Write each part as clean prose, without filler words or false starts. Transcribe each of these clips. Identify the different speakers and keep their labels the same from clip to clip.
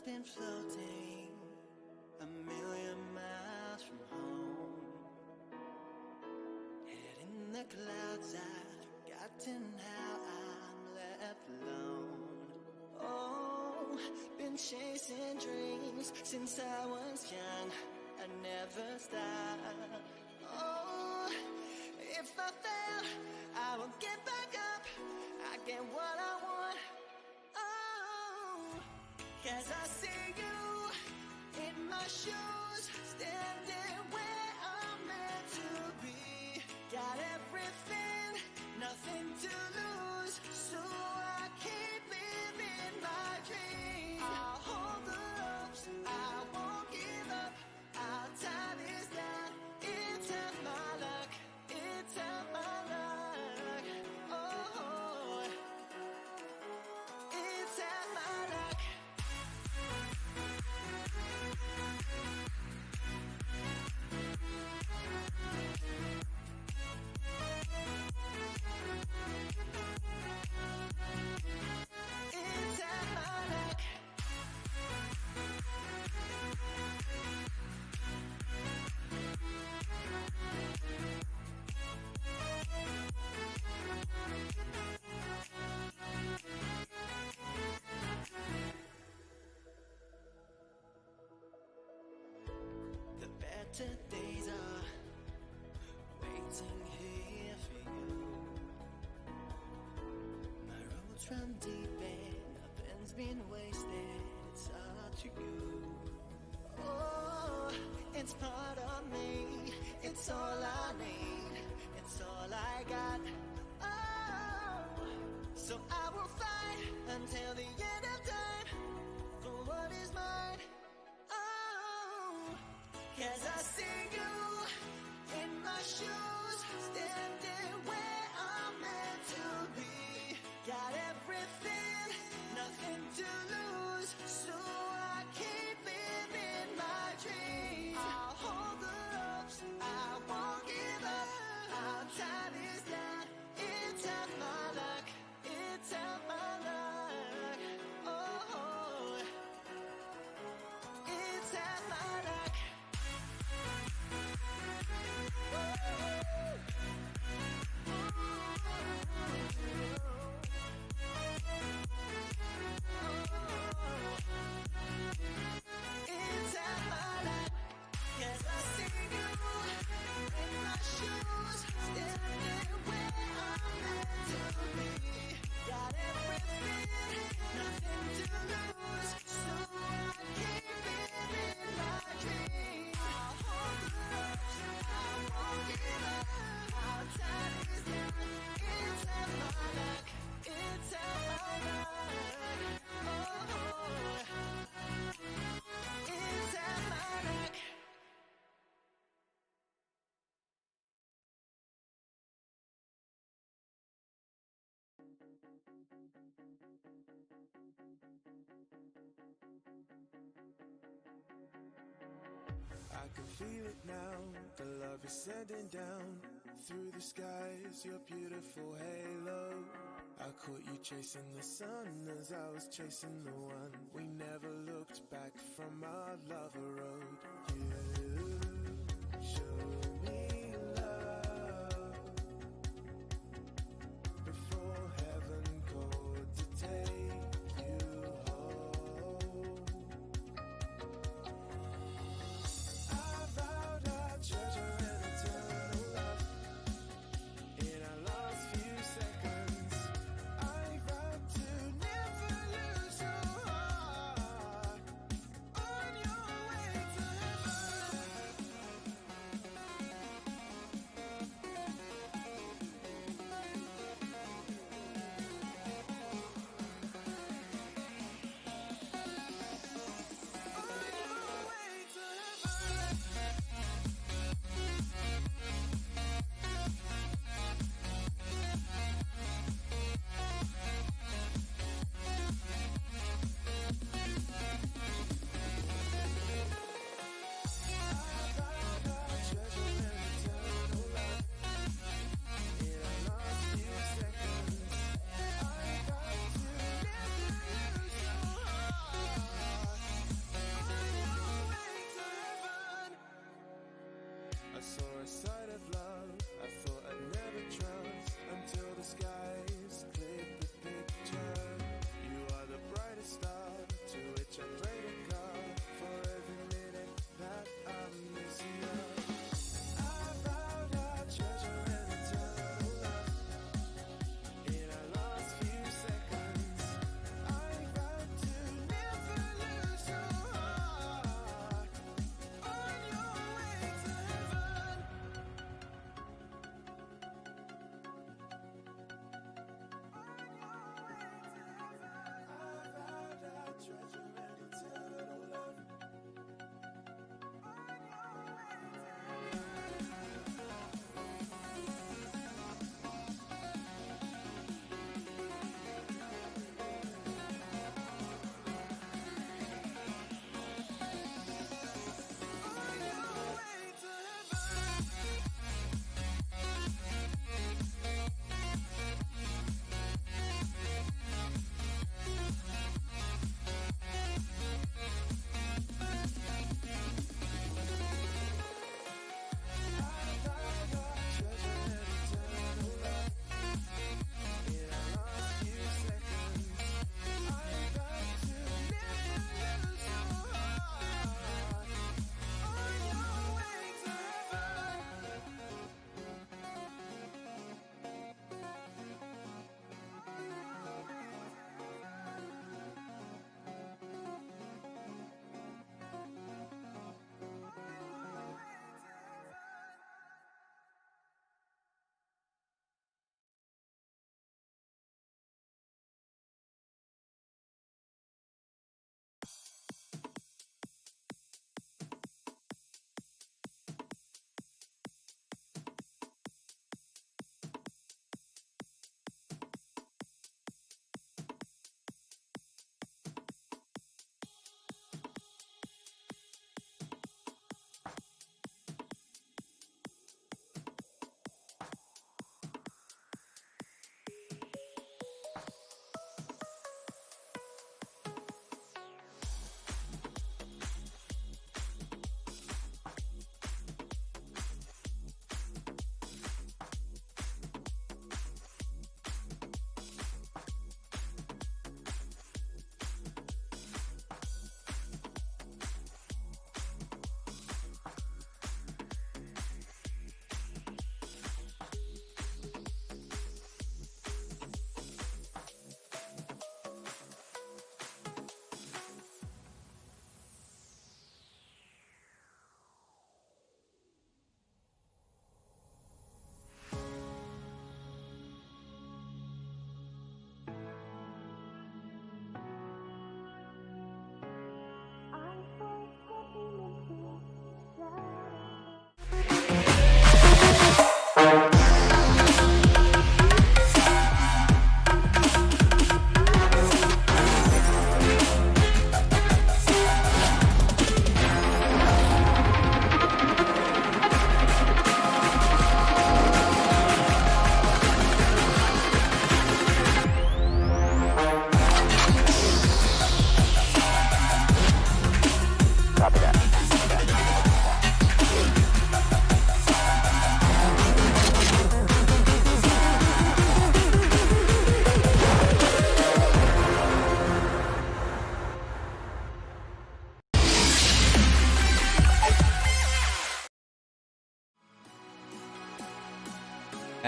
Speaker 1: been floating a million miles from home. Head in the clouds, I've forgotten how I'm left alone. Oh, been chasing dreams since I was young, I never stop. Oh, if I fail, I will get back up, I get what I want. Oh, 'cause I see you in my shoes, standing where I'm meant to be. Got everything, nothing to lose, so I keep living my dreams. I'll hold the ropes, I won't give up, I'll tie this down. It's half my luck, it's half my luck. Oh, it's half my luck. It's half my luck. The better days are waiting here for you. My roots run deep and nothing's been wasted. It's up to you. Oh, it's part of me. It's all I need. It's all I got. Oh, so I will fight until the end of time for what is mine. Oh, 'cause I see you in my shoes, standing where I'm meant to be. Got everything, nothing to lose, so I keep living my dreams. I'll hold the ropes, I won't give up, I'll tie this down. It's half my luck, it's half my luck. Oh, it's half my luck. It's half my luck, 'cause I see you in my shoes, standing where I'm meant to be. Got everything, nothing to lose, so I keep living my dreams. I'll hold the ropes, I won't give up, I'll tie this down. It's half my luck, it's half my luck. Oh, it's half my luck.
Speaker 2: I can feel it now, the love is sending down through the skies, your beautiful halo. I caught you chasing the sun as I was chasing the one. We never looked back from our lover road. You show me love before heaven called to take you home. I vowed I'd treasure an eternal love in our last few seconds. I vowed to never lose your heart on your way to heaven.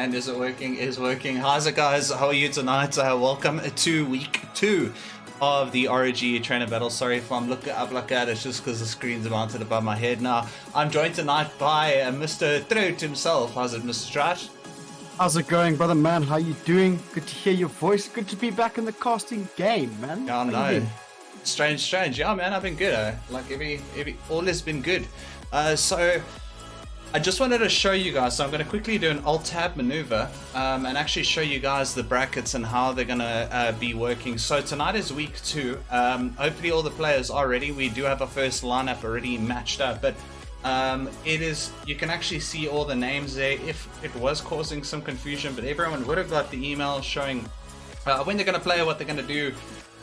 Speaker 3: And is it working? Is working. How's it, guys? How are you tonight? Welcome to week 2 of the ROG trainer battle. Sorry if I'm looking up like that. It's just because the screen's mounted above my head. Now, I'm joined tonight by Mr. Trout himself. How's it, Mr. Trout?
Speaker 4: How's it going, brother man? How you doing? Good to hear your voice. Good to be back in the casting game, man.
Speaker 3: Yeah, I know. Strange. Yeah, man, I've been good. Like all has been good. So I just wanted to show you guys. So I'm going to quickly do an Alt-Tab maneuver and actually show you guys the brackets and how they're going to be working. So tonight is week 2. Hopefully all the players are ready. We do have a first lineup already matched up, but you can actually see all the names there. If it was causing some confusion, but everyone would have got the email showing when they're going to play, what they're going to do,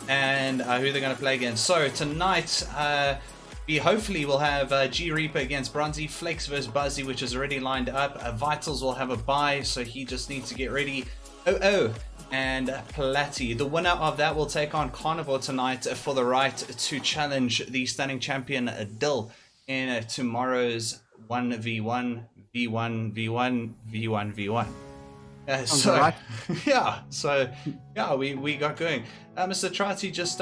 Speaker 3: and who they're going to play against. So tonight we hopefully will have G Reaper against Bronzy, Flakes versus Buzzy, which is already lined up. Vitals will have a bye, so he just needs to get ready. And Platy. The winner of that will take on Carnivore tonight for the right to challenge the stunning champion Dill in tomorrow's 1v1 v1v1 we got going. Mr. Trati, just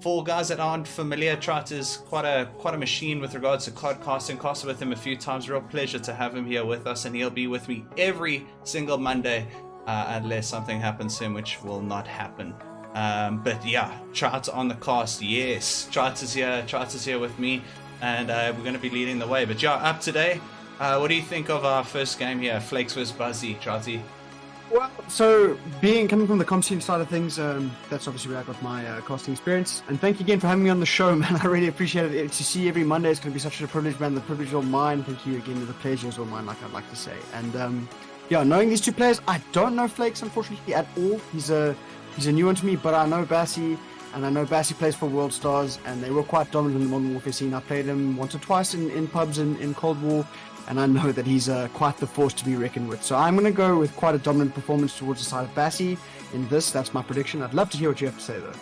Speaker 3: for guys that aren't familiar, Trati is quite a machine with regards to cardcasting. Casted with him a few times. Real pleasure to have him here with us, and he'll be with me every single Monday unless something happens to him, which will not happen. But yeah, Trout on the cast. Yes, Trout is here with me, and we're going to be leading the way. But yeah, up today. What do you think of our first game here, Flakes vs Buzzy, Trouty?
Speaker 4: Well, so coming from the comp scene side of things, that's obviously where I got my casting experience. And thank you again for having me on the show, man. I really appreciate it. To see every Monday is going to be such a privilege, man. The privilege is all mine. Thank you again. The pleasure is all mine, like I'd like to say. And yeah, knowing these two players, I don't know Flakes unfortunately at all. He's a new one to me, but I know Bassi. And I know Bassi plays for World Stars, and they were quite dominant in the Modern Warfare scene. I played him once or twice in pubs in Cold War, and I know that he's quite the force to be reckoned with. So I'm going to go with quite a dominant performance towards the side of Bassi in this. That's my prediction. I'd love to hear what you have to say, though.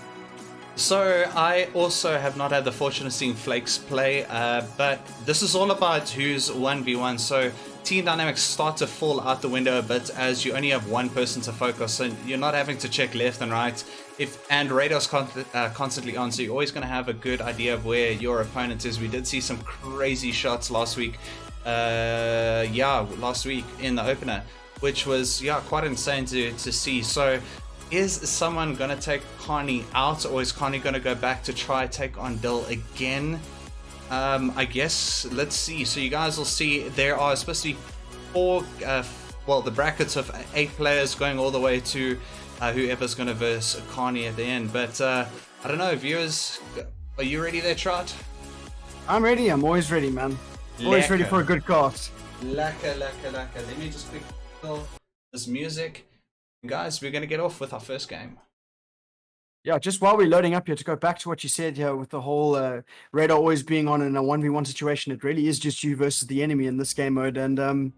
Speaker 3: So I also have not had the fortune of seeing Flakes play, but this is all about who's 1v1. So team dynamics start to fall out the window a bit as you only have one person to focus, so you're not having to check left and right. And radar's constantly on, so you're always going to have a good idea of where your opponent is. We did see some crazy shots last week. Last week in the opener, which was quite insane to see. So is someone gonna take Carney out, or is Carney gonna go back to try take on Dill again? I guess let's see. So you guys will see there are supposed to be 4 the brackets of 8 players going all the way to whoever's gonna verse Carney at the end. But I don't know, viewers, are you ready there, Trout?
Speaker 4: I'm ready. I'm always ready, man. Always ready for a good cast.
Speaker 3: Laka. Let me just quickly kill this music. Guys, we're going to get off with our first game.
Speaker 4: Yeah, just while we're loading up here, to go back to what you said here with the whole radar always being on in a 1v1 situation, it really is just you versus the enemy in this game mode. And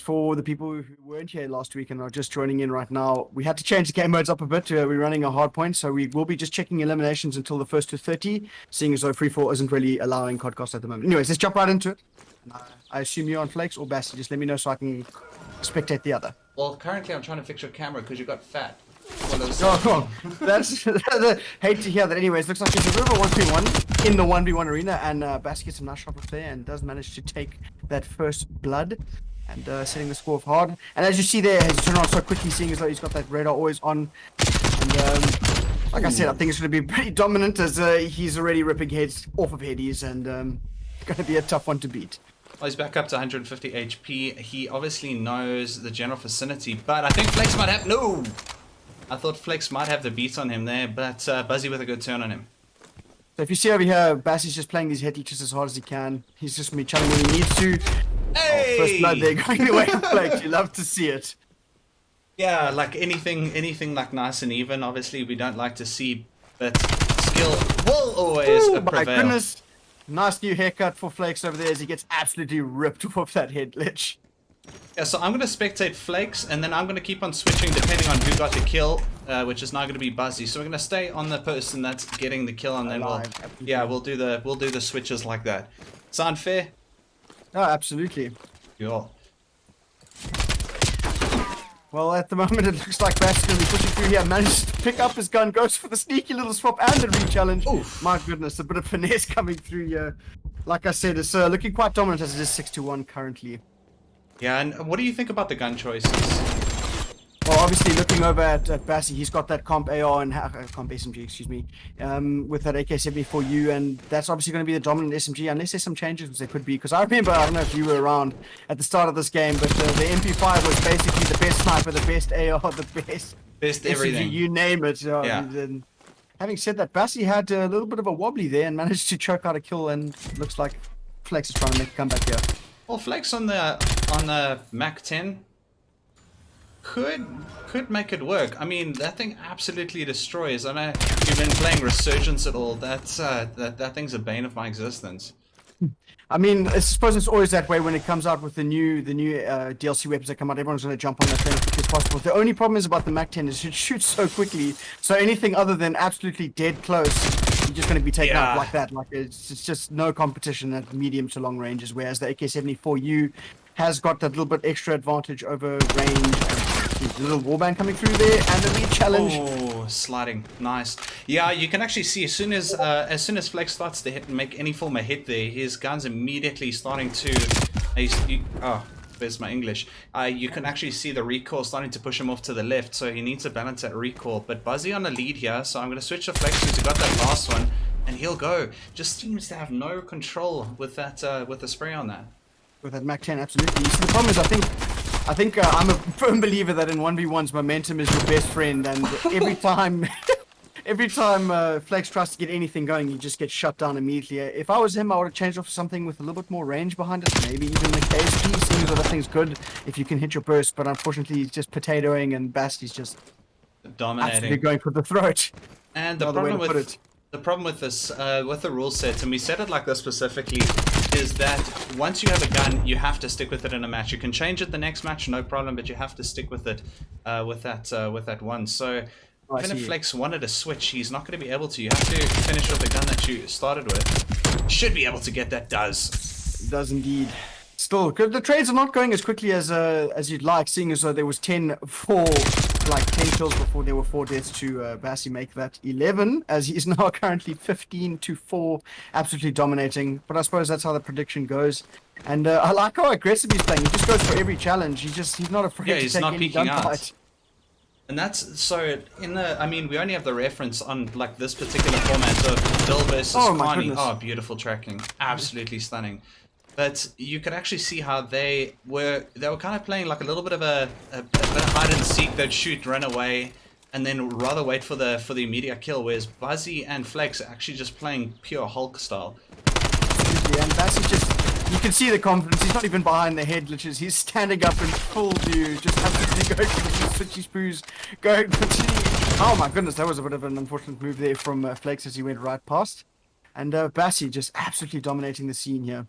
Speaker 4: for the people who weren't here last week and are just joining in right now, we had to change the game modes up a bit. We're running a hard point, so we will be just checking eliminations until the first to 30, seeing as though free-for-all isn't really allowing codcast at the moment. Anyways, let's jump right into it. I assume you're on Flakes or Bassi. Just let me know so I can spectate the other.
Speaker 3: Well, currently I'm trying to fix your camera because you got fat.
Speaker 4: That's hate to hear that. Anyways, looks like there's a bit of a 1v1 in the 1v1 arena, and Bassi gets some nice shot off there and does manage to take that first blood. And setting the score off hard. And as you see there, he's turned around so quickly, seeing as though he's got that radar always on. And like I said, I think it's going to be pretty dominant as he's already ripping heads off of headies, and going to be a tough one to beat.
Speaker 3: Well, he's back up to 150 HP. He obviously knows the general vicinity, but I think Flex might have... No! I thought Flex might have the beat on him there, but Buzzy with a good turn on him.
Speaker 4: So if you see over here, Bassi's just playing these head leeches as hard as he can. He's just me channeling when he needs to.
Speaker 3: Hey!
Speaker 4: First blood there going away from Flakes. You love to see it.
Speaker 3: Yeah, like anything like nice and even. Obviously, we don't like to see, but skill will always prevail.
Speaker 4: My goodness. Nice new haircut for Flakes over there as he gets absolutely ripped off that head ledge.
Speaker 3: Yeah, so I'm going to spectate Flakes, and then I'm going to keep on switching depending on who got the kill, which is now going to be Buzzy. So we're going to stay on the person that's getting the kill, and then we'll do the switches like that. Sound fair?
Speaker 4: Oh, absolutely.
Speaker 3: Cool.
Speaker 4: Well, at the moment, it looks like Bass going to be pushing through here. Manages to pick up his gun, goes for the sneaky little swap and the re-challenge.
Speaker 3: Oof.
Speaker 4: My goodness, a bit of finesse coming through here. Like I said, it's looking quite dominant as it is 6-1 currently.
Speaker 3: Yeah, and what do you think about the gun choices?
Speaker 4: Well, obviously, looking over at Bassi, he's got that comp AR and comp SMG, excuse me, with that AK-74U, and that's obviously going to be the dominant SMG, unless there's some changes, which there could be. Because I remember, I don't know if you were around at the start of this game, but the MP5 was basically the best sniper, the best AR, the best
Speaker 3: everything.
Speaker 4: SMG, you name it.
Speaker 3: Yeah.
Speaker 4: And having said that, Bassi had a little bit of a wobbly there and managed to choke out a kill, and looks like Flex is trying to make a comeback here.
Speaker 3: Well, Flex on the Mac 10 could make it work. I mean, that thing absolutely destroys. I know you've been playing Resurgence at all. That's that thing's a bane of my existence.
Speaker 4: I mean, I suppose it's always that way when it comes out with the new DLC weapons that come out. Everyone's going to jump on that train as quickly as possible. The only problem is about the Mac 10 is it shoots so quickly. So anything other than absolutely dead close, you're just going to be taken out like that. Like it's just no competition at medium to long ranges. Whereas the AK-74U has got that little bit extra advantage over range. A little warband coming through there and a re-challenge.
Speaker 3: Oh, sliding, nice. Yeah, you can actually see as soon as Flex starts to make any form of hit there, his gun's immediately starting to. Where's my English? You can actually see the recoil starting to push him off to the left, so he needs to balance that recoil. But Buzzy on the lead here, so I'm going to switch to Flex who's got that last one, and he'll go. Just seems to have no control with that with the spray on that. With
Speaker 4: that Mac 10, absolutely. So the problem is, I think I'm a firm believer that in 1v1s, momentum is your best friend, and every time Flex tries to get anything going, he just gets shut down immediately. If I was him, I would have changed off something with a little bit more range behind it, maybe even the KSG, seeing as that thing's good if you can hit your burst, but unfortunately he's just potatoing, and Basti's just
Speaker 3: dominating.
Speaker 4: Absolutely going for the throat.
Speaker 3: And the problem with this, with the rule set, and we said it like this specifically, is that once you have a gun, you have to stick with it in a match. You can change it the next match, no problem, but you have to stick with it with that one. So even if Flex wanted to switch, he's not going to be able to. You have to finish with the gun that you started with. Should be able to get that.
Speaker 4: Does indeed. Still, the trades are not going as quickly as you'd like, seeing as though there was 10 kills before there were 4 deaths to Bassi make that 11, as he is now currently 15-4, absolutely dominating. But I suppose that's how the prediction goes. And I like how aggressive he's playing. He just goes for every challenge. He's not afraid to take any gunfight.
Speaker 3: And that's so I mean, we only have the reference on like this particular format of Bill versus Connie. Oh, beautiful tracking, absolutely stunning. But you could actually see how they were kind of playing like a little bit of a bit of hide and seek. They'd shoot, run away, and then rather wait for the immediate kill. Whereas Buzzy and Flex are actually just playing pure Hulk style.
Speaker 4: Yeah, and Bassy's you can see the confidence. He's not even behind the head glitches. He's standing up in full view, just absolutely going for the switchy spoos, going continue. Oh my goodness, that was a bit of an unfortunate move there from Flex as he went right past. And Bassy just absolutely dominating the scene here.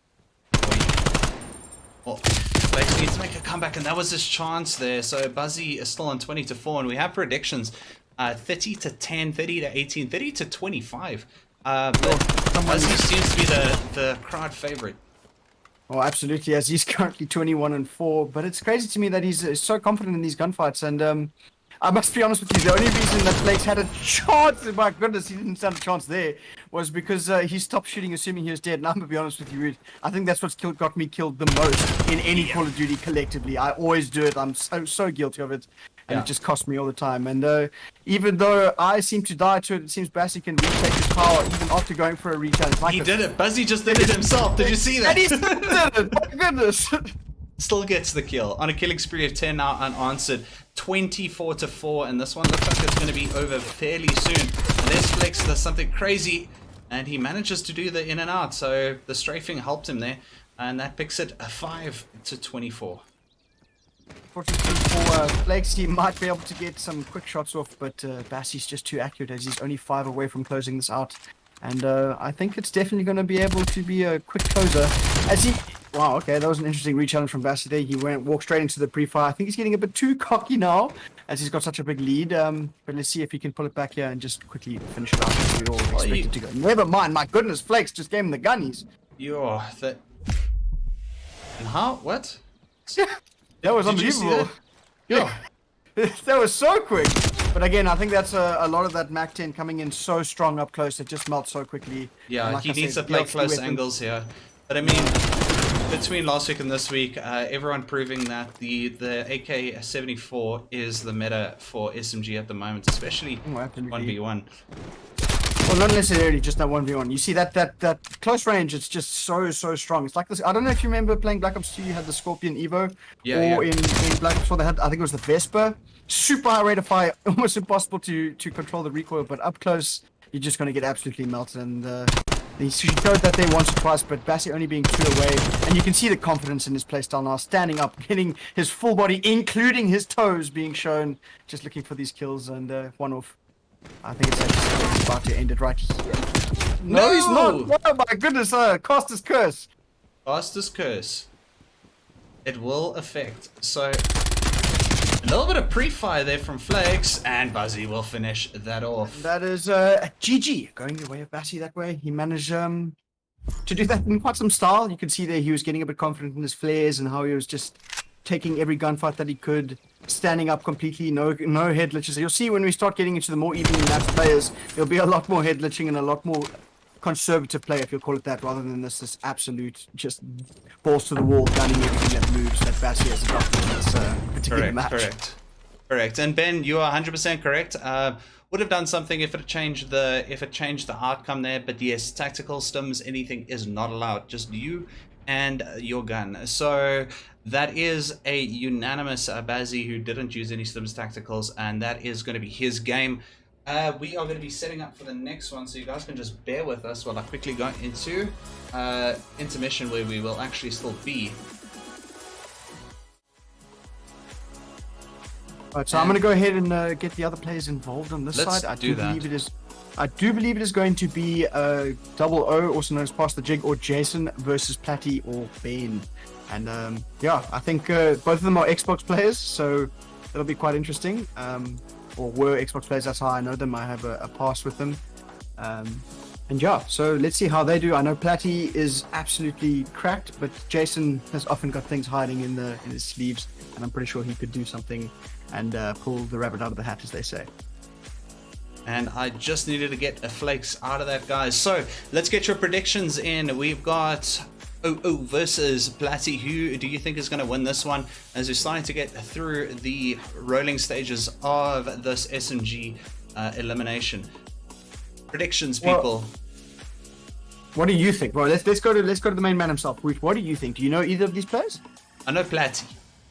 Speaker 3: Well, Flex needs to make a comeback, and that was his chance there. So Buzzy is still on 20-4, and we have predictions: 30-10, 30-18, 30-25. But Buzzy seems to be the crowd favorite.
Speaker 4: Oh, absolutely, as he's currently 21-4. But it's crazy to me that he's so confident in these gunfights, and I must be honest with you, the only reason that Flex had a chance, my goodness, he didn't stand a chance there, was because he stopped shooting assuming he was dead. And I'm going to be honest with you, Rude, I think that's what's got me killed the most in any Call of Duty collectively. I always do it. I'm so guilty of it. And it just costs me all the time. And even though I seem to die to it, it seems Bassi can retake his power even after going for a re-challenge.
Speaker 3: He did it. Buzzy just did it himself. Did you see that?
Speaker 4: And he did it. My goodness.
Speaker 3: Still gets the kill on a killing spree of 10 now unanswered. 24-4, and this one looks like it's going to be over fairly soon. And there's Flex, does something crazy, and he manages to do the in and out. So the strafing helped him there, and that picks it 5-24.
Speaker 4: Fortunately for Flex, he might be able to get some quick shots off, but Bassi's just too accurate as he's only 5 away from closing this out. And I think it's definitely going to be able to be a quick closer. As he... Wow, okay, that was an interesting re-challenge from Bassi there. He walked straight into the pre-fire. I think he's getting a bit too cocky now, as he's got such a big lead. But let's see if he can pull it back here and just quickly finish it out as we all expected to go. Never mind, my goodness, Flex just gave him the gunnies.
Speaker 3: And how? What?
Speaker 4: That was unbelievable.
Speaker 3: Yeah.
Speaker 4: That was so quick. But again, I think that's a lot of that Mac 10 coming in so strong up close. It just melts so quickly.
Speaker 3: Yeah,
Speaker 4: Like
Speaker 3: he
Speaker 4: I
Speaker 3: needs
Speaker 4: said,
Speaker 3: to play
Speaker 4: DLC
Speaker 3: close
Speaker 4: weapons.
Speaker 3: angles here. But I mean, between last week and this week, everyone proving that the AK-74 is the meta for SMG at the moment, especially
Speaker 4: Oh, absolutely.
Speaker 3: 1v1.
Speaker 4: Well, not necessarily just that 1v1. You see that close range, it's just so strong. It's like this. I don't know if you remember playing Black Ops 2, you had the Scorpion Evo.
Speaker 3: Yeah,
Speaker 4: or
Speaker 3: yeah.
Speaker 4: in Black Ops 4, they had, I think it was the Vesper. Super high rate of fire, almost impossible to control the recoil, but up close, you're just going to get absolutely melted. And he showed that there once or twice, but Bassi only being 2 away. And you can see the confidence in his playstyle now, standing up, getting his full body, including his toes, being shown, just looking for these kills, and one off. I think it's actually he's about to end it right here. No, he's not. Oh my goodness, Costa's curse.
Speaker 3: Fastest curse. It will affect. So, a little bit of pre-fire there from Flex, and Buzzy will finish that off.
Speaker 4: That is GG, going the way of Bassi that way. He managed to do that in quite some style. You can see there he was getting a bit confident in his flares and how he was just taking every gunfight that he could, standing up completely, no head glitches. You'll see when we start getting into the more evenly matched players, there'll be a lot more head glitching and a lot more conservative play, if you'll call it that, rather than this absolute just balls to the wall, gunning everything that moves that Bassi has adopted in this particular match.
Speaker 3: Correct. And Ben, you are 100% correct. Would have done something if it changed the outcome there, but yes, tactical stims, anything is not allowed. Just you and your gun. So that is a unanimous Bazzi who didn't use any stims tacticals, and that is going to be his game. We are going to be setting up for the next one, so you guys can just bear with us while I quickly go into intermission, where we will actually still be.
Speaker 4: Alright, so I'm going to go ahead and get the other players involved on this
Speaker 3: Let's
Speaker 4: side.
Speaker 3: do that.
Speaker 4: I do believe it is going to be Double O, also known as Pass the Jig, or Jason versus Platty or Ben. And yeah, I think both of them are Xbox players, so that'll be quite interesting. Or were Xbox players, that's how I know them. I have a pass with them. And yeah, so let's see how they do. I know Platty is absolutely cracked, but Jason has often got things hiding in his sleeves, and I'm pretty sure he could do something and pull the rabbit out of the hat, as they say.
Speaker 3: And I just needed to get a flakes out of that, guys. So let's get your predictions in. We've got OO versus Platty. Who do you think is going to win this one, as we're starting to get through the rolling stages of this SMG elimination? Predictions, people.
Speaker 4: Well, what do you think? Well, let's go to the main man himself. What do you think? Do you know either of these players?
Speaker 3: I know Platty.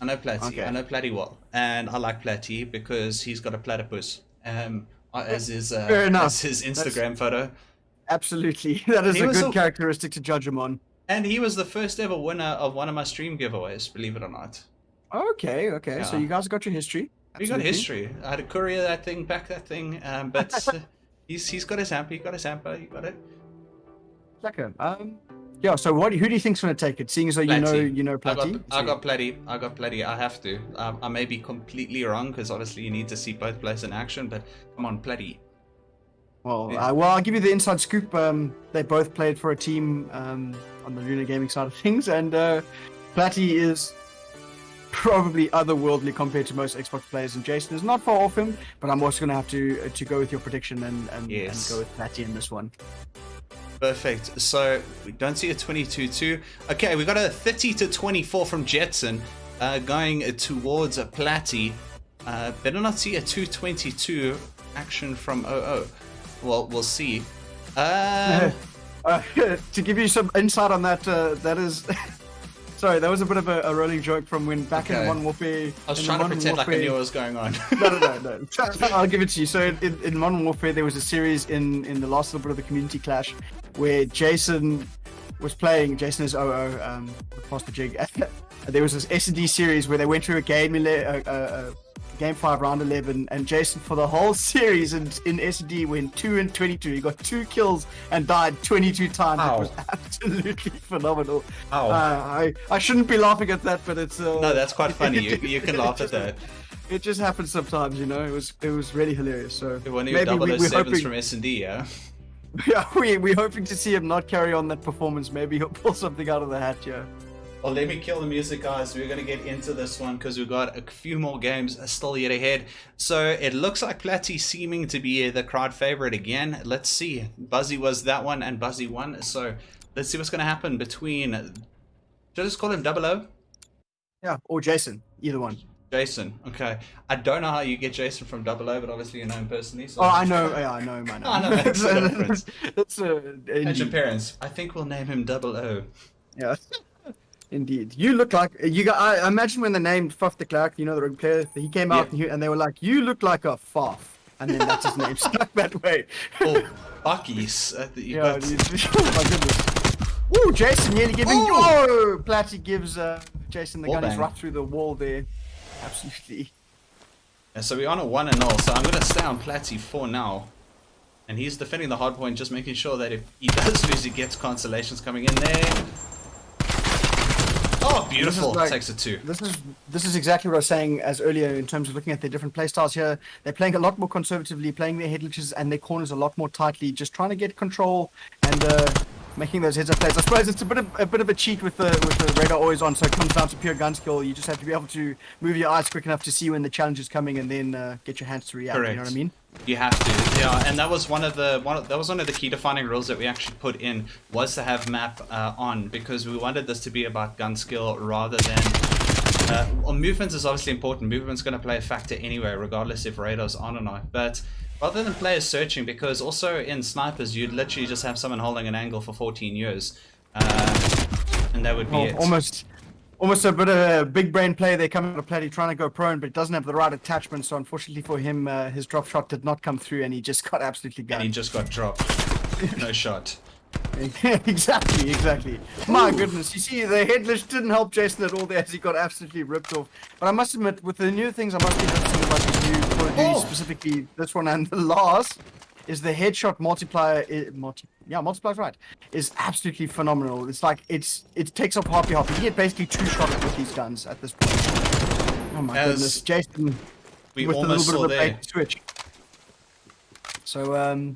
Speaker 4: Okay.
Speaker 3: I know Platty well, and I like Platty because he's got a platypus as his Instagram photo.
Speaker 4: Absolutely, that is a good characteristic to judge him on.
Speaker 3: And he was the first ever winner of one of my stream giveaways, believe it or not.
Speaker 4: Okay.
Speaker 3: Yeah.
Speaker 4: So you guys got your history.
Speaker 3: We got history. I had to courier that thing, but he's got his hamper. He got his hamper. He got it.
Speaker 4: Second. Yeah. So who do you think's going to take it? Seeing as though you know Platty.
Speaker 3: I got Platty. I have to. I may be completely wrong because obviously you need to see both players in action. But come on, Platty.
Speaker 4: Well, I'll give you the inside scoop. They both played for a team on the Lunar Gaming side of things, and Platty is probably otherworldly compared to most Xbox players, and Jason is not far off him. But I'm also going to have to go with your prediction and go with Platty in this one.
Speaker 3: Perfect. So we don't see a 22-2. Okay, we got a 30-24 from Jetson going towards a Platty. Better not see a 222 action from OO. Well, we'll see.
Speaker 4: To give you some insight on that, that is... Sorry, that was a bit of a rolling joke from when back in Modern Warfare...
Speaker 3: I was trying to pretend like I knew what was going on.
Speaker 4: No. I'll give it to you. So in Modern Warfare, there was a series in the last little bit of the community clash where Jason was playing. Jason is OO, Past the Jig. There was this S&D series where they went through a game 5 round 11, and Jason for the whole series in S&D went 2-22. He got 2 kills and died 22 times.
Speaker 3: Ow.
Speaker 4: It was absolutely phenomenal.
Speaker 3: Ow.
Speaker 4: I shouldn't be laughing at that, but it's
Speaker 3: no, that's quite funny. You can laugh at that.
Speaker 4: It just happens sometimes, you know. It was really hilarious. So
Speaker 3: one of your 007s from S&D, yeah.
Speaker 4: Yeah, we're hoping to see him not carry on that performance. Maybe he'll pull something out of the hat, yeah.
Speaker 3: Well, let me kill the music, guys. We're going to get into this one because we've got a few more games still yet ahead. So it looks like Platty seeming to be the crowd favorite again. Let's see. Buzzy was that one and Buzzy won. So let's see what's going to happen between... Should I just call him 00?
Speaker 4: Yeah, or Jason. Either one.
Speaker 3: Jason. Okay. I don't know how you get Jason from 00, but obviously you know him personally. So...
Speaker 4: Oh, I know. Yeah, I know him. I know.
Speaker 3: I know. That's the difference.
Speaker 4: That's
Speaker 3: And your parents. I think we'll name him 00.
Speaker 4: Yeah. Indeed, you look like you got. I imagine when they named Faf de Klerk, you know, the rugby player, he came out and they were like, "You look like a Faf," and then that's his name stuck that way.
Speaker 3: Oh, Bucky's.
Speaker 4: Yeah, oh my goodness. Ooh, Jason nearly giving. Oh, Platty gives Jason the gun. He's right through the wall there. Absolutely.
Speaker 3: Yeah, so we're on a 1-0. So I'm gonna stay on Platty for now, and he's defending the hard point, just making sure that if he does lose, he gets consolations coming in there. Oh, beautiful. Takes a 2.
Speaker 4: This is exactly what I was saying as earlier in terms of looking at their different play styles here. They're playing a lot more conservatively, playing their head glitches and their corners a lot more tightly, just trying to get control and making those heads up plays. I suppose it's a bit of a cheat with the radar always on, so it comes down to pure gun skill. You just have to be able to move your eyes quick enough to see when the challenge is coming and then get your hands to react.
Speaker 3: Correct.
Speaker 4: You know what I mean?
Speaker 3: You have to, yeah, and that was one of the key defining rules that we actually put in, was to have map on, because we wanted this to be about gun skill rather than well, movement is obviously important. Movement's going to play a factor anyway, regardless if radar's on or not. But rather than players searching, because also in snipers you'd literally just have someone holding an angle for 14 years, and that would be it.
Speaker 4: Almost a bit of a big brain play there coming out of Platty, trying to go prone, but doesn't have the right attachment. So unfortunately for him, his drop shot did not come through, and he just got absolutely gunned.
Speaker 3: And he just got dropped. No shot.
Speaker 4: Exactly. My goodness, you see, the headless didn't help Jason at all there as he got absolutely ripped off. But I must admit, with the new things I must be noticing about these new Call of Duty, specifically this one and the last, is the headshot multiplier. Multiplier's right. Is absolutely phenomenal. It's like it takes off half your health. You get basically 2 shots with these guns at this point. Oh my goodness, Jason
Speaker 3: we
Speaker 4: with a
Speaker 3: almost
Speaker 4: little bit
Speaker 3: saw
Speaker 4: of a bait switch. So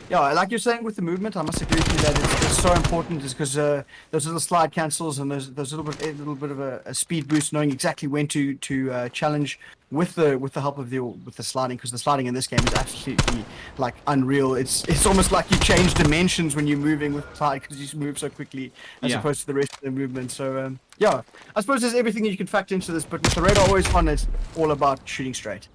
Speaker 4: yeah, like you're saying with the movement, I must agree with you that it's so important, is because those little slide cancels and those little bit of a speed boost, knowing exactly when to challenge with the help of the sliding, because the sliding in this game is absolutely like unreal. It's almost like you change dimensions when you're moving with slide, because you move so quickly as opposed to the rest of the movement. So yeah, I suppose there's everything that you can factor into this, but with the radar always on, it's all about shooting straight.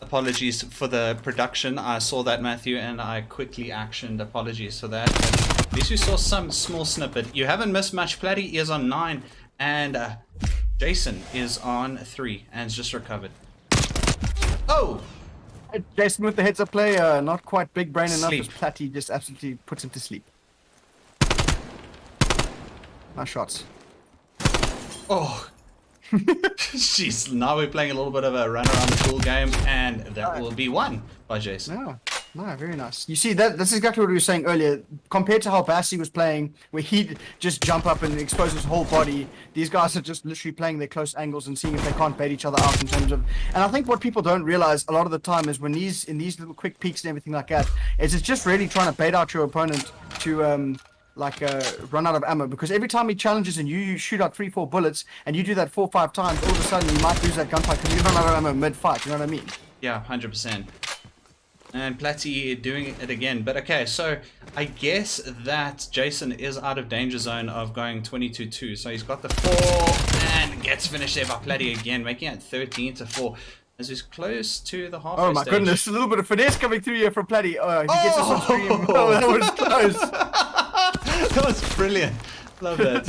Speaker 3: Apologies for the production. I saw that, Matthew, and I quickly actioned. Apologies for that. But at least you saw some small snippet. You haven't missed much. Platty is on 9, and Jason is on 3, and has just recovered. Oh!
Speaker 4: Jason with the heads up play, not quite big brain enough, as
Speaker 3: Sleep.
Speaker 4: Platty just absolutely puts him to sleep. Nice shots.
Speaker 3: Oh! Jeez, now we're playing a little bit of a run around the pool game, and that will be won by Jason.
Speaker 4: No, very nice. You see, that's exactly what we were saying earlier. Compared to how Bassi was playing, where he'd just jump up and expose his whole body, these guys are just literally playing their close angles and seeing if they can't bait each other out in terms of... And I think what people don't realize a lot of the time is when in these little quick peaks and everything like that, is it's just really trying to bait out your opponent to... run out of ammo, because every time he challenges and you shoot out 3-4 bullets and you do that 4 or 5 times, all of a sudden you might lose that gunfight because you run out of ammo mid-fight. You know what I mean?
Speaker 3: Yeah, 100%. And Platty doing it again. But okay, so I guess that Jason is out of danger zone of going 22-2. So he's got the 4 and gets finished there by Platty again, making it 13-4. As he's close to the halfway
Speaker 4: Oh my
Speaker 3: stage.
Speaker 4: goodness, a little bit of finesse coming through here from Platty. Oh, he gets us on stream. Oh, that was close.
Speaker 3: That was brilliant. Love that.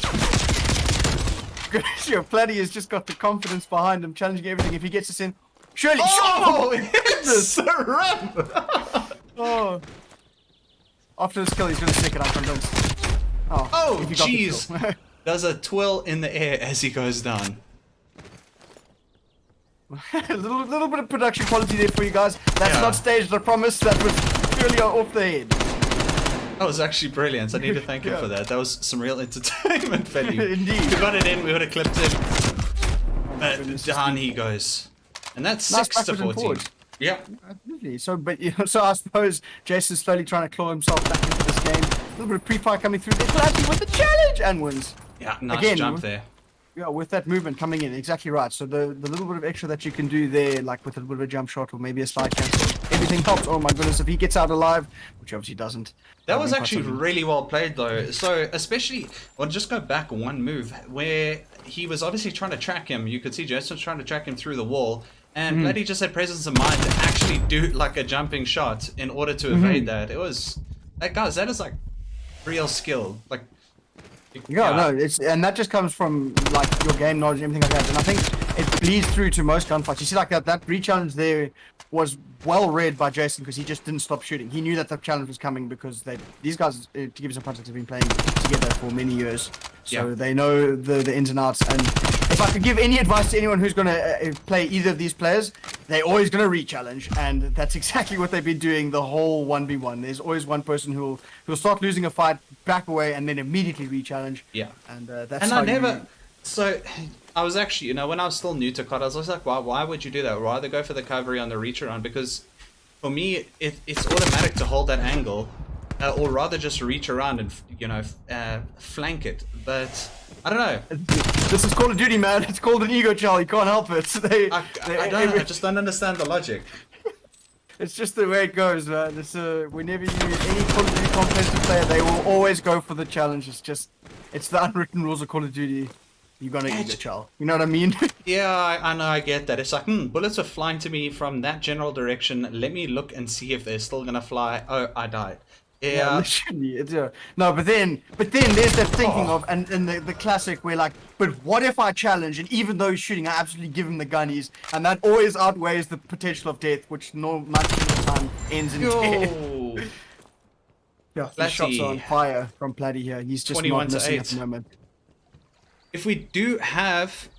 Speaker 4: Sure, Platty has just got the confidence behind him, challenging everything. If he gets us in, surely.
Speaker 3: Oh, it's a run.
Speaker 4: Oh. After this kill, he's going to stick it, I'm convinced.
Speaker 3: Oh,
Speaker 4: if he got the
Speaker 3: jeez.
Speaker 4: kill.
Speaker 3: There's a twill in the air as he goes down.
Speaker 4: A little bit of production quality there for you guys. That's not staged, I promise. That was purely off the head.
Speaker 3: That was actually brilliant. I need to thank you for that. That was some real entertainment value.
Speaker 4: Indeed.
Speaker 3: If we got it in, we would have clipped it. But down he goes. And that's
Speaker 4: Nice
Speaker 3: 6-14. Yeah.
Speaker 4: Absolutely. So I suppose Jason's slowly trying to claw himself back into this game. little bit of pre-fire coming through there. Flatty with the challenge and wins.
Speaker 3: Yeah, nice
Speaker 4: Again,
Speaker 3: jump there.
Speaker 4: Yeah, with that movement coming in, exactly right. So the little bit of extra that you can do there, like with a little bit of a jump shot or maybe a slide cancel, everything helps. Oh my goodness, if he gets out alive, which obviously doesn't.
Speaker 3: That was actually really well played though. So especially, well, just go back one move where he was obviously trying to track him. You could see Jason was trying to track him through the wall, and Bloody just had presence of mind to actually do like a jumping shot in order to evade that. It was, like, guys, that is like real skill. Like,
Speaker 4: yeah, no, and that just comes from like your game knowledge and everything like that. And I think it bleeds through to most gunfights. You see, like that re-challenge there was well read by Jason because he just didn't stop shooting. He knew that the challenge was coming because these guys, to give you some context, have been playing together for many years, so they know the ins and outs. And if I could give any advice to anyone who's going to play either of these players, they're always going to re-challenge, and that's exactly what they've been doing the whole 1v1. There's always one person who'll start losing a fight, back away, and then immediately re-challenge.
Speaker 3: Yeah,
Speaker 4: and that's.
Speaker 3: And
Speaker 4: how
Speaker 3: I never. So I was actually, when I was still new to COD, I was like, why would you do that? Rather go for the recovery on the reach around, because for me it's automatic to hold that angle, or rather just reach around and flank it. But I don't know.
Speaker 4: This is Call of Duty, man. It's called an ego child. You can't help it.
Speaker 3: I just don't understand the logic.
Speaker 4: It's just the way it goes, man. It's whenever you any Call of Duty competitive player, they will always go for the challenge. It's the unwritten rules of Call of Duty. You're gonna eat a child. You know what I mean?
Speaker 3: Yeah, I know, I get that. It's like, bullets are flying to me from that general direction. Let me look and see if they're still gonna fly. Oh, I died. Yeah.
Speaker 4: Literally. No, but then there's that thinking of and the classic where like, but what if I challenge and even though he's shooting, I absolutely give him the gunnies, and that always outweighs the potential of death, which much of the time ends in death. Yeah, his shots are on fire from Platty here. He's just
Speaker 3: 21
Speaker 4: not missing
Speaker 3: to 8
Speaker 4: at the moment.
Speaker 3: If we do have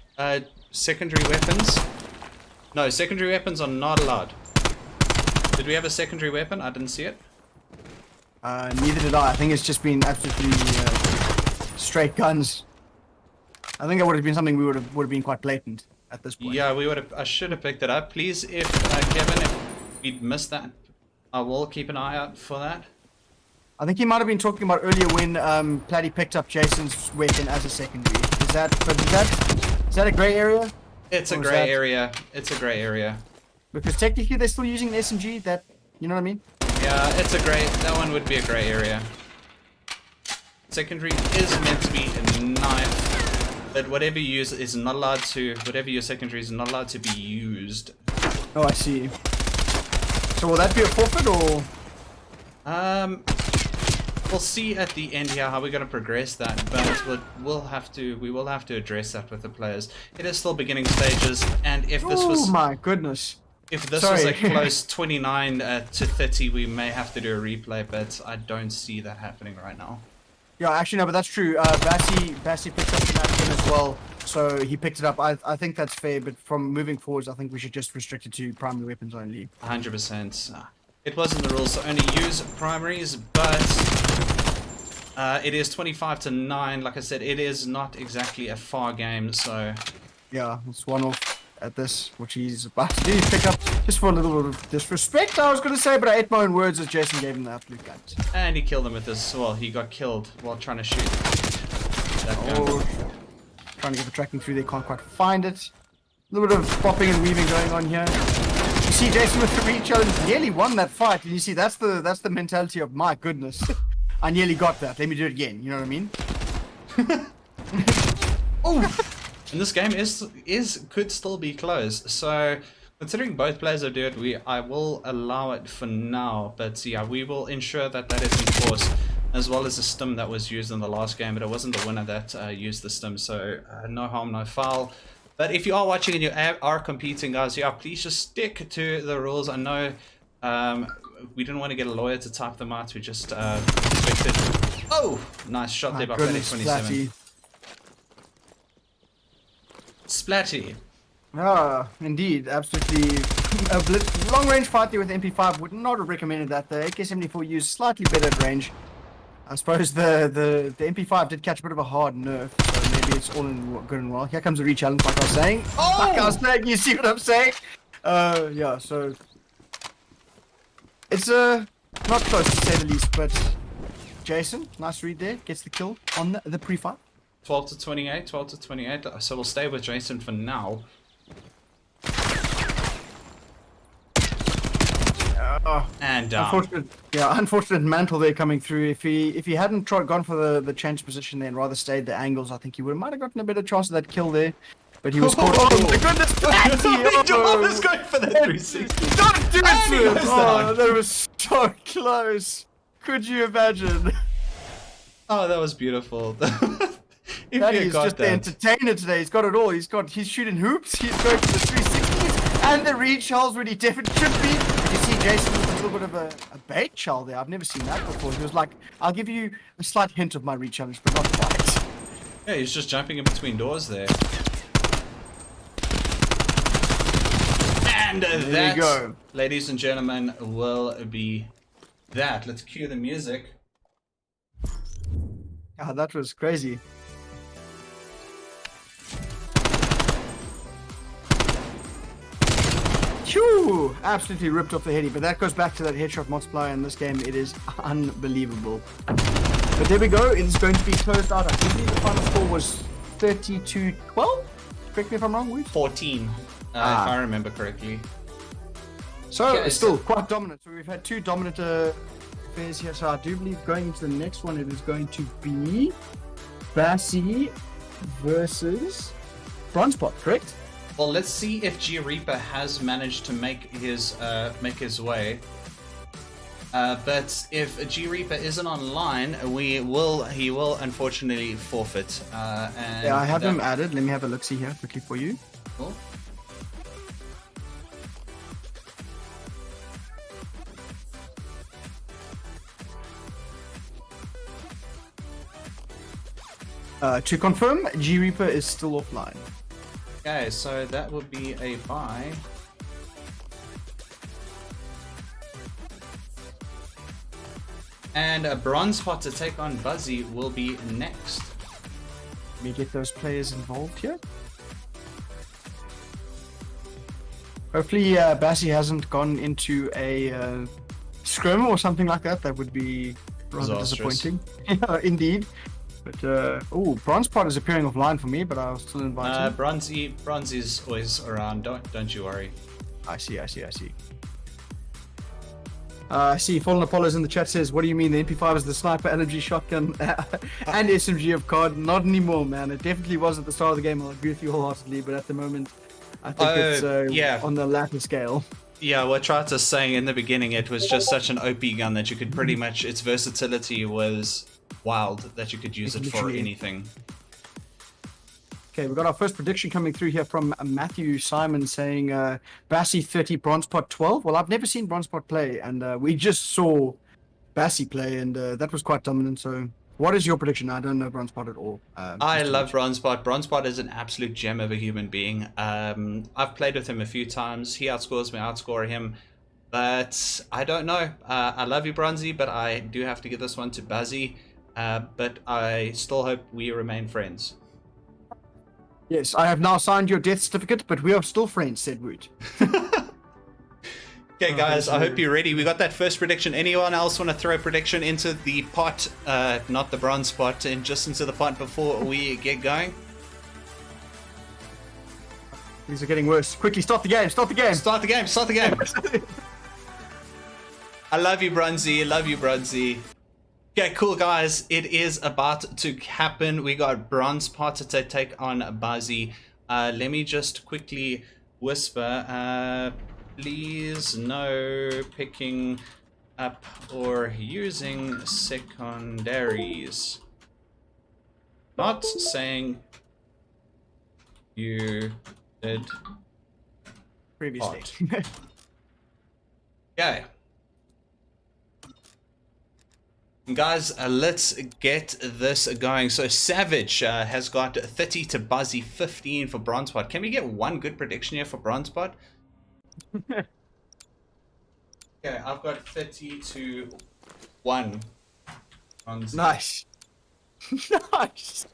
Speaker 3: secondary weapons, no, secondary weapons are not allowed. Did we have a secondary weapon? I didn't see it.
Speaker 4: Neither did I. I think it's just been absolutely straight guns. I think that would have been something we would have been quite blatant at this point.
Speaker 3: Yeah, we would have. I should have picked it up. Please, if Kevin, if we'd missed that, I will keep an eye out for that.
Speaker 4: I think he might have been talking about earlier when Platty picked up Jason's weapon as a secondary. Is that a grey area?
Speaker 3: It's a grey area. It's a grey area.
Speaker 4: Because technically they're still using the SMG. That, you know what I mean?
Speaker 3: Yeah, it's a grey. That one would be a grey area. Secondary is meant to be a knife, but whatever you use is not allowed to. Whatever your secondary is not allowed to be used.
Speaker 4: Oh, I see. So will that be a forfeit or?
Speaker 3: We'll see at the end here how we're going to progress that, but we will have to address that with the players. It is still beginning stages, and if this was,
Speaker 4: oh my goodness,
Speaker 3: if this was a close 29 to 30, we may have to do a replay, but I don't see that happening right now.
Speaker 4: Yeah, actually no, but that's true. Bassi picked up the napkin as well, so he picked it up. I think that's fair, but from moving forwards, I think we should just restrict it to primary weapons only.
Speaker 3: 100%. It was in the rules to only use primaries, but it is 25 to 9. Like I said, it is not exactly a far game, so
Speaker 4: yeah, it's one off at this, which he's about to do. Pick up just for a little bit of disrespect, I was going to say, but I ate my own words as Jason gave him the absolute guns.
Speaker 3: And he killed him with this. Well, he got killed while trying to shoot that gun.
Speaker 4: Trying to get the tracking through, they can't quite find it. A little bit of bopping and weaving going on here. You see Jason with the re-challenge nearly won that fight, and you see that's the mentality of, my goodness, I nearly got that, let me do it again, you know what I mean?
Speaker 3: Oh, and this game could still be close, so considering both players are doing it, I will allow it for now, but yeah, we will ensure that that is enforced, as well as the stim that was used in the last game, but it wasn't the winner that used the stim, so no harm, no foul. But if you are watching and you are competing, guys, yeah, please just stick to the rules. I know we didn't want to get a lawyer to type them out. We just expected. Oh, nice shot there by Planet 27. Splatty.
Speaker 4: Ah, indeed, absolutely. A long-range fight there with MP5 would not have recommended that. The AK-74 used slightly better at range. I suppose the MP5 did catch a bit of a hard nerf, so maybe it's all in good and well. Here comes a re-challenge, like I was saying. Oh! Like I was saying, you see what I'm saying? Yeah, so it's not close to say the least, but Jason, nice read there. Gets the kill on the pre-fight.
Speaker 3: 12 to 28, 12 to 28. So we'll stay with Jason for now. And
Speaker 4: unfortunate mantle there coming through. If he hadn't gone for the change position there and rather stayed the angles, I think he might have gotten a better chance of that kill there. But he was caught. Oh my goodness!
Speaker 3: I was going for the 360.
Speaker 4: Don't do it to him! Oh, that was so close. Could you imagine?
Speaker 3: Oh, that was beautiful. If
Speaker 4: Daddy's just the entertainer today. He's got it all. He's shooting hoops. He's going for the 360s and the read shells when he definitely should be. You see Jason with a little bit of a bait shell there. I've never seen that before. He was like, I'll give you a slight hint of my read challenge, but not quite.
Speaker 3: Yeah, he's just jumping in between doors there. And that,
Speaker 4: you go.
Speaker 3: Ladies and gentlemen, will be that. Let's cue the music.
Speaker 4: Ah, that was crazy. Phew! Absolutely ripped off the heady, but that goes back to that headshot multiplier in this game. It is unbelievable. But there we go. It is going to be closed out. I believe the final score was 32-12. Correct me if I'm wrong, Woot?
Speaker 3: 14, if I remember correctly.
Speaker 4: So it's still quite dominant. So we've had two dominant affairs here. So I do believe going into the next one, it is going to be Bassi versus Bronzepot, correct?
Speaker 3: Well, let's see if G Reaper has managed to make his way. But if G Reaper isn't online, he will unfortunately forfeit. And
Speaker 4: yeah, I have him added. Let me have a look see here quickly for you.
Speaker 3: Cool.
Speaker 4: To confirm, G Reaper is still offline.
Speaker 3: Okay, so that would be a buy. And a Bronzepot to take on Buzzy will be next.
Speaker 4: Let me get those players involved here. Hopefully Bassi hasn't gone into a scrim or something like that. That would be rather disappointing. Yeah, indeed. But, Bronzepot is appearing offline for me, but I'll still invite him.
Speaker 3: Bronzy's always around, don't you worry.
Speaker 4: I see. I see Fallen Apollo's in the chat says, what do you mean the MP5 is the sniper LMG shotgun and SMG of COD? Not anymore, man. It definitely was at the start of the game. I'll agree with you wholeheartedly, but at the moment, I think it's on the latter scale.
Speaker 3: Yeah, what Trata's saying in the beginning, it was just such an OP gun that you could pretty much, its versatility was wild, that you could use it for anything. Okay, we've got our first prediction coming through here from Matthew Simon saying Bassi 30, Bronzepot 12. Well, I've never seen Bronzepot play, and we just saw Bassi play, and that was quite dominant. So what is your prediction? I don't know Bronzepot at all. I love Bronzepot. Bronzepot is an absolute gem of a human being. I've played with him a few times. He outscores me, I outscore him. But I don't know. I love you, Bronzy, but I do have to give this one to Buzzy. But I still hope we remain friends.
Speaker 4: Yes, I have now signed your death certificate, but we are still friends, said Woot.
Speaker 3: Okay, guys, I hope you're ready. We got that first prediction. Anyone else want to throw a prediction into the pot? Not the Bronzepot, and just into the pot before we get going?
Speaker 4: These are getting worse. Quickly, start the game,
Speaker 3: Start the game. I love you, Bronzy. Love you, Bronzy. Okay, cool, guys. It is about to happen. We got Bronzepot to take on Buzzy. Let me just quickly whisper. Please no picking up or using secondaries. Not saying you did
Speaker 4: previously.
Speaker 3: Okay. Guys, let's get this going. So Savage has got 30 to Buzzy, 15 for Bronzepot. Can we get one good prediction here for Bronzepot? Okay, I've got 30 to 1.
Speaker 4: Nice. Nice.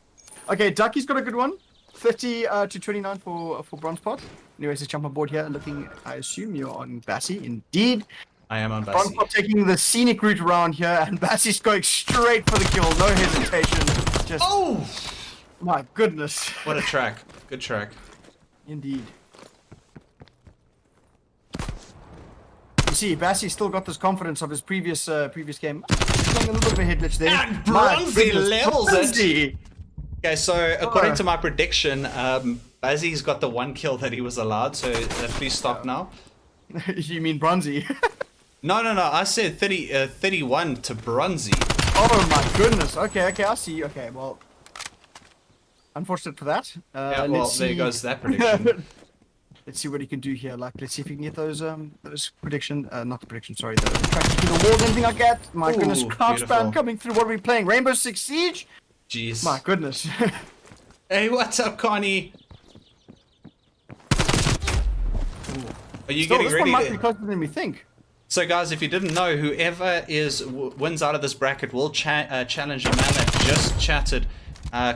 Speaker 4: Okay, Ducky's got a good one. 30 to 29 for Bronzepot. Anyways, let's jump on board here. Looking, I assume you're on Bassi. Indeed.
Speaker 3: I am on
Speaker 4: Bronze
Speaker 3: Bassi.
Speaker 4: pot taking the scenic route around here, and Bassi's going straight for the kill, no hesitation. Just,
Speaker 3: Oh!
Speaker 4: my goodness.
Speaker 3: What a track. Good track.
Speaker 4: Indeed. You see, Bassi still got this confidence of his previous game. He's going a little bit of a head glitch there.
Speaker 3: And Bronzy levels it.
Speaker 4: Bronzy.
Speaker 3: Okay, so according to my prediction, Bazzy's got the 1 kill that he was allowed, so please stop now.
Speaker 4: You mean Bronzy?
Speaker 3: No, I said 31 to Bronzy.
Speaker 4: Oh my goodness. Okay, I see. Okay, well, unfortunate for that.
Speaker 3: Yeah, well, there goes that prediction.
Speaker 4: Let's see what he can do here. Like, let's see if he can get those prediction, not the prediction, sorry, the tracking through the walls, anything like that. My goodness, crouch
Speaker 3: beautiful.
Speaker 4: spam coming through. What are we playing? Rainbow Six Siege?
Speaker 3: Jeez.
Speaker 4: My goodness.
Speaker 3: Hey, what's up, Connie? Are you
Speaker 4: Still,
Speaker 3: getting
Speaker 4: this
Speaker 3: ready?
Speaker 4: one might be closer than we think.
Speaker 3: So, guys, if you didn't know, whoever wins out of this bracket will challenge a man that just chatted,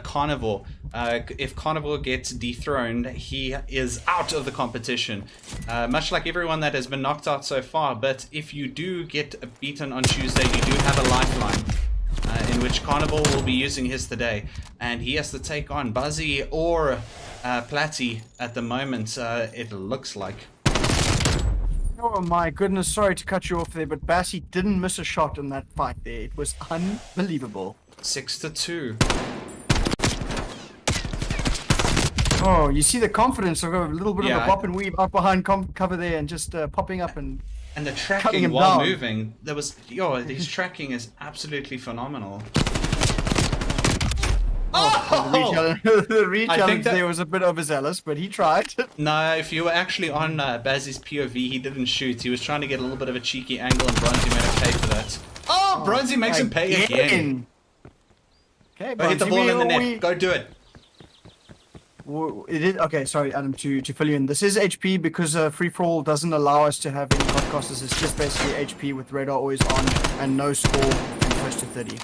Speaker 3: Carnivore. If Carnivore gets dethroned, he is out of the competition. Much like everyone that has been knocked out so far. But if you do get beaten on Tuesday, you do have a lifeline. In which Carnivore will be using his today. And he has to take on Buzzy or Platty at the moment, it looks like.
Speaker 4: Oh my goodness, sorry to cut you off there, but Bassi didn't miss a shot in that fight there. It was unbelievable.
Speaker 3: 6-2.
Speaker 4: Oh, you see the confidence of a little bit of
Speaker 3: Yeah.
Speaker 4: a bop and weave up behind cover there and just popping up and...
Speaker 3: And the
Speaker 4: Cutting
Speaker 3: tracking
Speaker 4: him
Speaker 3: while
Speaker 4: down.
Speaker 3: moving, his tracking is absolutely phenomenal.
Speaker 4: The re-challenge
Speaker 3: that-
Speaker 4: there was a bit overzealous, but he tried.
Speaker 3: No, if you were actually on Baz's POV, he didn't shoot. He was trying to get a little bit of a cheeky angle, and Bronzy made him pay for that. Oh, Bronzy makes him pay again.
Speaker 4: Okay,
Speaker 3: Go hit the
Speaker 4: Bronzy,
Speaker 3: ball in the
Speaker 4: we-
Speaker 3: net. Go do it.
Speaker 4: It is okay. Sorry, Adam. To fill you in, this is HP because free for all doesn't allow us to have any podcasters. It's just basically HP with radar always on and no score and close to 30.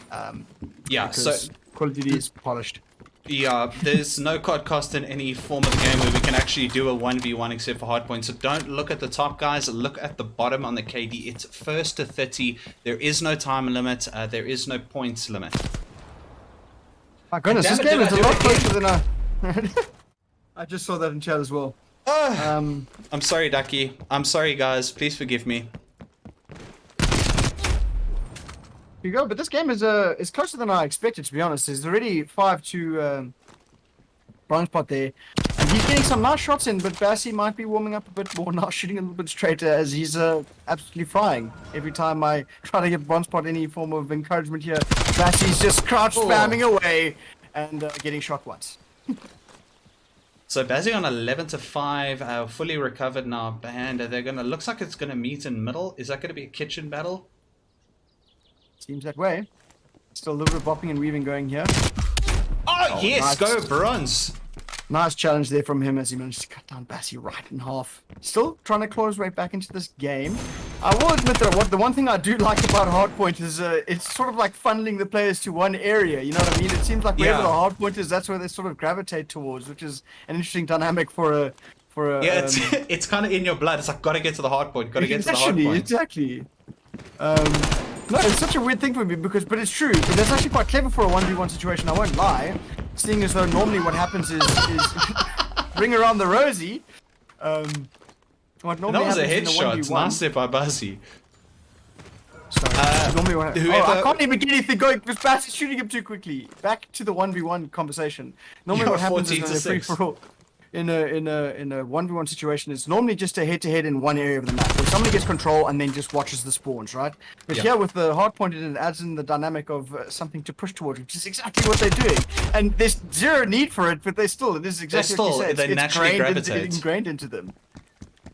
Speaker 3: Yeah, so
Speaker 4: because Call of Duty is polished.
Speaker 3: yeah, there's no card cost in any form of the game where we can actually do a 1v1 except for hardpoint. So don't look at the top, guys. Look at the bottom on the KD. It's first to 30. There is no time limit. There is no points limit.
Speaker 4: My goodness,
Speaker 3: Damn
Speaker 4: this
Speaker 3: it,
Speaker 4: game
Speaker 3: did
Speaker 4: is
Speaker 3: I
Speaker 4: a
Speaker 3: do
Speaker 4: lot
Speaker 3: it again?
Speaker 4: closer than I. I just saw that in chat as well.
Speaker 3: I'm sorry, Ducky. I'm sorry, guys. Please forgive me.
Speaker 4: Here you go, but this game is closer than I expected, to be honest. There's already 5-2 bronze pot there. And he's getting some nice shots in, but Bassi might be warming up a bit more now, shooting a little bit straighter as he's absolutely frying. Every time I try to give bronze pot any form of encouragement here, Bassi's just crouch spamming away and getting shot once.
Speaker 3: So Bazzy on 11-5, fully recovered now, and they're gonna, looks like it's gonna meet in middle. Is that gonna be a kitchen battle?
Speaker 4: Seems that way. Still a little bit of bopping and weaving going here.
Speaker 3: Oh, yes,
Speaker 4: nice.
Speaker 3: go bronze.
Speaker 4: Nice challenge there from him as he managed to cut down Bassi right in half. Still trying to claw his way back into this game. I will admit that the one thing I do like about Hardpoint is it's sort of like funneling the players to one area. You know what I mean? It seems like wherever the Hardpointers, that's where they sort of gravitate towards, which is an interesting dynamic for a
Speaker 3: Yeah, it's kind of in your blood. It's like, gotta get to the hard point. Gotta get to the hard point.
Speaker 4: Exactly. No, it's such a weird thing for me but it's true. But that's actually quite clever for a 1v1 situation. I won't lie. Seeing as though normally what happens is bring around the Rosie. What normally
Speaker 3: That was a
Speaker 4: happens in
Speaker 3: headshot.
Speaker 4: 1v1.
Speaker 3: Nice there by Buzzy.
Speaker 4: Sorry. Normally what
Speaker 3: whoever-
Speaker 4: I can't even get anything going because Bass is shooting him too quickly. Back to the 1v1 conversation. Normally what happens is in a
Speaker 3: 14-6.
Speaker 4: free-for-all. In a 1v1 situation, it's normally just a head-to-head in one area of the map where somebody gets control and then just watches the spawns, right? But
Speaker 3: Yeah.
Speaker 4: here with the hard pointed, it adds in the dynamic of something to push towards, which is exactly what they're doing. And there's zero need for it, but it is exactly what you said.
Speaker 3: they naturally gravitate.
Speaker 4: It's ingrained into them.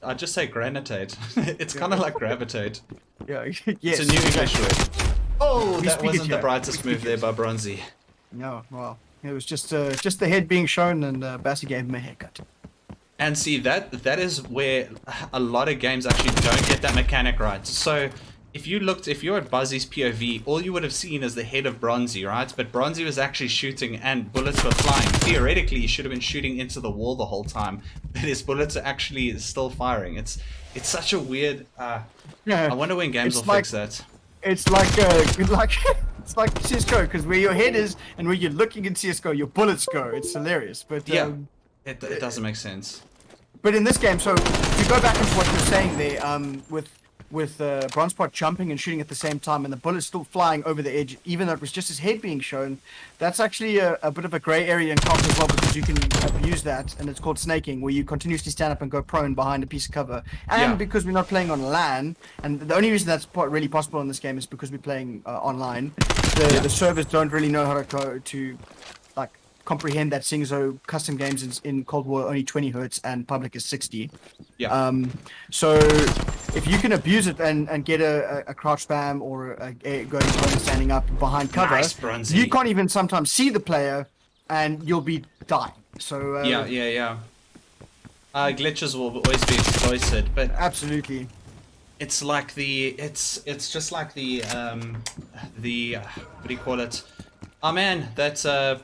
Speaker 3: I'd just say granitate. It's kind of like gravitate.
Speaker 4: Yeah, yes.
Speaker 3: It's a new English word. Oh,
Speaker 4: We
Speaker 3: that
Speaker 4: speak it
Speaker 3: wasn't the
Speaker 4: here.
Speaker 3: brightest
Speaker 4: We
Speaker 3: move
Speaker 4: speak
Speaker 3: there
Speaker 4: it.
Speaker 3: by Bronzy.
Speaker 4: No, well, it was just the head being shown, and Bassi gave him a haircut.
Speaker 3: And see, that is where a lot of games actually don't get that mechanic right. So if you're at Buzzy's POV, all you would have seen is the head of Bronzy, right? But Bronzy was actually shooting and bullets were flying. Theoretically, he should have been shooting into the wall the whole time, but his bullets are actually still firing. It's such a weird.
Speaker 4: Yeah,
Speaker 3: I wonder when games will fix that.
Speaker 4: It's like it's like CS:GO, because where your head is and where you're looking in CS:GO, your bullets go. It's hilarious, but
Speaker 3: Yeah, it doesn't make sense.
Speaker 4: But in this game, so if you go back into what you're saying there, with Bronzepot jumping and shooting at the same time, and the bullet's still flying over the edge, even though it was just his head being shown, that's actually a bit of a grey area in comp as well, because you can abuse that, and it's called snaking, where you continuously stand up and go prone behind a piece of cover. And because we're not playing on LAN, and the only reason that's really possible in this game is because we're playing online, the servers don't really know how to go to like comprehend that, seeing as though custom games in Cold War are only 20 hertz and public is 60. So if you can abuse it and get a crouch spam or going and standing up behind cover,
Speaker 3: Nice, Bronzy.
Speaker 4: you can't even sometimes see the player and you'll be dying. So
Speaker 3: glitches will always be exploited, but
Speaker 4: absolutely.
Speaker 3: it's like it's just like the what do you call it? Oh man, that's the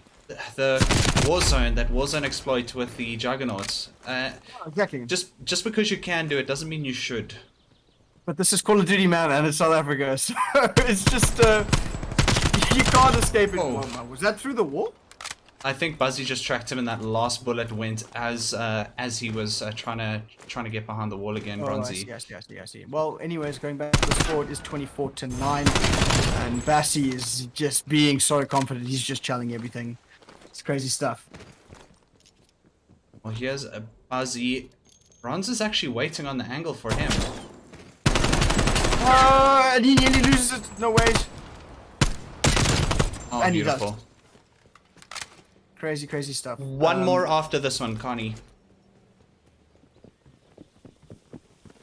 Speaker 3: Warzone exploit with the Juggernauts.
Speaker 4: Exactly.
Speaker 3: Just because you can do it doesn't mean you should.
Speaker 4: But this is Call of Duty, man, and it's South Africa, so it's just you can't escape it.
Speaker 3: Oh.
Speaker 4: Was that through the wall?
Speaker 3: I think Buzzy just tracked him, and that last bullet went as he was trying to get behind the wall again. Bronzy.
Speaker 4: I see. Well, anyways, going back to the score, it is 24-9, and Bassi is just being so confident. He's just challenging everything. It's crazy stuff.
Speaker 3: Well, here's a Buzzy. Bronze is actually waiting on the angle for him.
Speaker 4: And he nearly loses it. No ways.
Speaker 3: Oh,
Speaker 4: And
Speaker 3: beautiful.
Speaker 4: he does. Crazy stuff.
Speaker 3: One more after this one, Connie.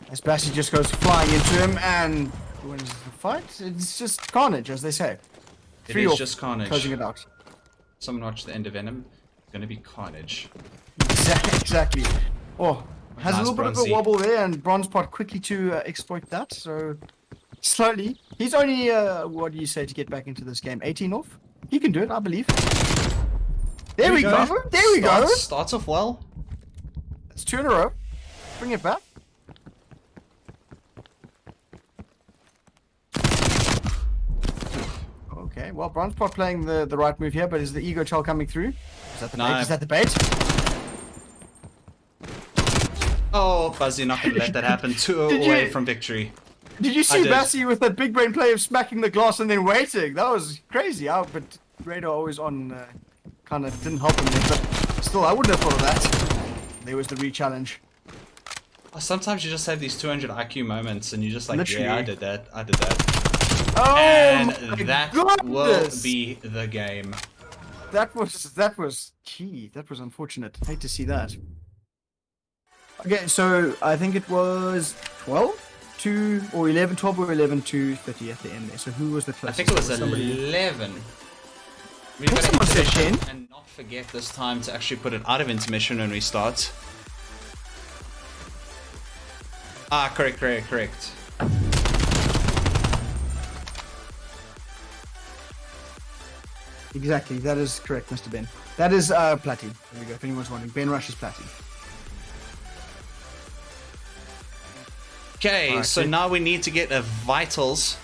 Speaker 4: As Bassi just goes flying into him and wins the fight. It's just carnage, as they say.
Speaker 3: It is just carnage.
Speaker 4: Closing it out.
Speaker 3: Someone watched the end of Venom. It's gonna be carnage.
Speaker 4: Exactly. Oh, has
Speaker 3: Nice,
Speaker 4: a little bit of
Speaker 3: Bronzy.
Speaker 4: a wobble there, and Bronzepot quickly to exploit that. So slowly, he's only what do you say to get back into this game? 18 off. He can do it, I believe. There we go. There we go.
Speaker 3: Starts off well.
Speaker 4: It's 2 in a row. Bring it back. Okay, well, Bronzepot playing the right move here, but is the ego child coming through? Is that the
Speaker 3: No.
Speaker 4: bait? Is that the bait?
Speaker 3: Oh, Buzzy not gonna let that happen. Two
Speaker 4: Did
Speaker 3: away
Speaker 4: you-
Speaker 3: from victory.
Speaker 4: Did you
Speaker 3: I
Speaker 4: see
Speaker 3: did.
Speaker 4: Bassi with that big brain play of smacking the glass and then waiting? That was crazy. But Radar always on kind of didn't help him there, but still, I wouldn't have thought of that. There was the re-challenge.
Speaker 3: Oh, sometimes you just have these 200 IQ moments, and you're just like,
Speaker 4: Literally.
Speaker 3: yeah, I did that. I did that.
Speaker 4: Oh,
Speaker 3: And
Speaker 4: my
Speaker 3: that will
Speaker 4: goodness!
Speaker 3: be the game.
Speaker 4: That was key. That was unfortunate. Hate to see that. Okay, so I think it was 12 to or 11, 12 or 11 to 30 at the end there. So who was the
Speaker 3: I
Speaker 4: closest?
Speaker 3: think it was
Speaker 4: Somebody-
Speaker 3: 11. We
Speaker 4: think
Speaker 3: better
Speaker 4: someone said
Speaker 3: intermission
Speaker 4: 10.
Speaker 3: and not forget this time to actually put it out of intermission when we start. Ah, correct.
Speaker 4: Exactly, that is correct, Mr. Ben. That is Platty. There we go, if anyone's wondering. Ben Rush is Platty.
Speaker 3: Okay,
Speaker 4: Alright,
Speaker 3: so
Speaker 4: good.
Speaker 3: now we need to get a Vitals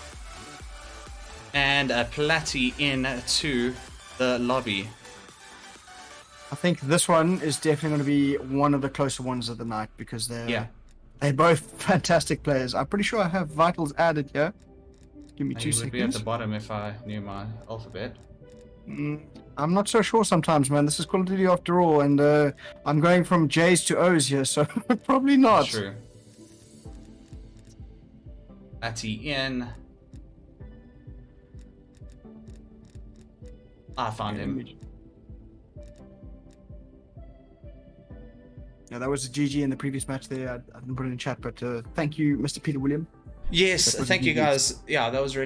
Speaker 3: and a Platty into the lobby.
Speaker 4: I think this one is definitely going to be one of the closer ones of the night because they're both fantastic players. I'm pretty sure I have Vitals added here. Give me 2
Speaker 3: He would be at
Speaker 4: seconds.
Speaker 3: the bottom if I knew my alphabet.
Speaker 4: I'm not so sure sometimes, man. This is Call of Duty after all, and I'm going from J's to O's here, so probably not.
Speaker 3: True. Platty in. I found him.
Speaker 4: Yeah, that was a GG in the previous match there. I didn't put it in chat, but thank you, Mr. Peter William.
Speaker 3: Yes,
Speaker 4: That was
Speaker 3: thank you
Speaker 4: indeed.
Speaker 3: guys. Yeah, that was a